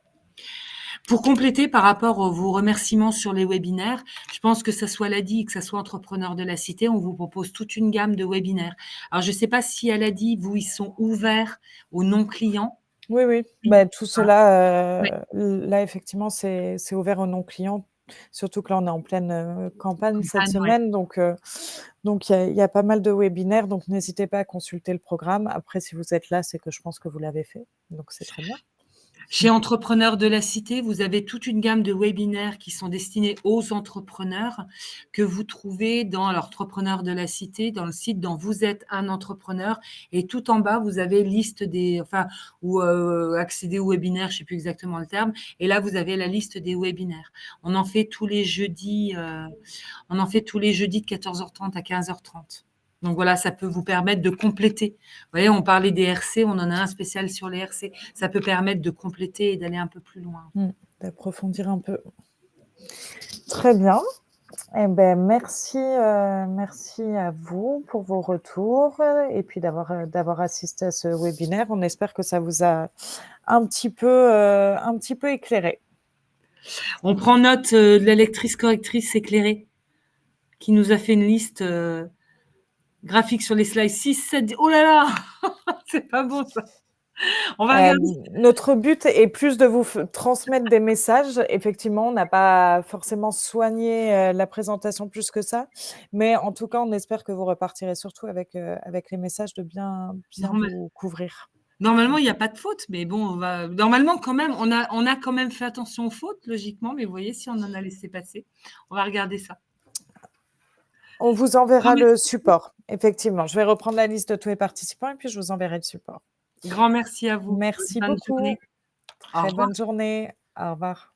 Pour compléter par rapport aux vos remerciements sur les webinaires, je pense que ça soit l'ADI, que ça soit Entrepreneurs de la Cité, on vous propose toute une gamme de webinaires. Alors je ne sais pas si à l'ADI, vous, ils sont ouverts aux non-clients? Oui, oui, Oui. bah, tout Voilà. cela, Ouais. là effectivement c'est ouvert aux non-clients, surtout que là on est en pleine, campagne cette Campagne, ouais. semaine donc il y a pas mal de webinaires donc n'hésitez pas à consulter le programme. Après si vous êtes là, c'est que je pense que vous l'avez fait, donc c'est très bien. Chez Entrepreneurs de la Cité, vous avez toute une gamme de webinaires qui sont destinés aux entrepreneurs que vous trouvez dans alors Entrepreneurs de la Cité, dans le site dans Vous êtes un entrepreneur et tout en bas, vous avez liste des enfin ou accéder aux webinaires, je ne sais plus exactement le terme et là, vous avez la liste des webinaires. On en fait tous les jeudis, on en fait tous les jeudis de 14h30 à 15h30. Donc voilà, ça peut vous permettre de compléter. Vous voyez, on parlait des RC, on en a un spécial sur les RC. Ça peut permettre de compléter et d'aller un peu plus loin. D'approfondir un peu. Très bien. Eh ben, merci à vous pour vos retours et puis d'avoir assisté à ce webinaire. On espère que ça vous a un petit peu éclairé. On prend note de la lectrice correctrice éclairée qui nous a fait une liste graphique sur les slides 6, 7, 10. Oh là là, c'est pas bon ça. On va regarder. Notre but est plus de vous transmettre des messages. Effectivement, on n'a pas forcément soigné la présentation plus que ça, mais en tout cas, on espère que vous repartirez surtout avec les messages de bien vous couvrir. Normalement, il n'y a pas de faute, mais bon, normalement, quand même, on a quand même fait attention aux fautes, logiquement, mais vous voyez, si on en a laissé passer, on va regarder ça. On vous enverra le support, effectivement. Je vais reprendre la liste de tous les participants et puis je vous enverrai le support. Grand merci à vous. Merci Bonne beaucoup. journée. Très bonne journée. Au revoir.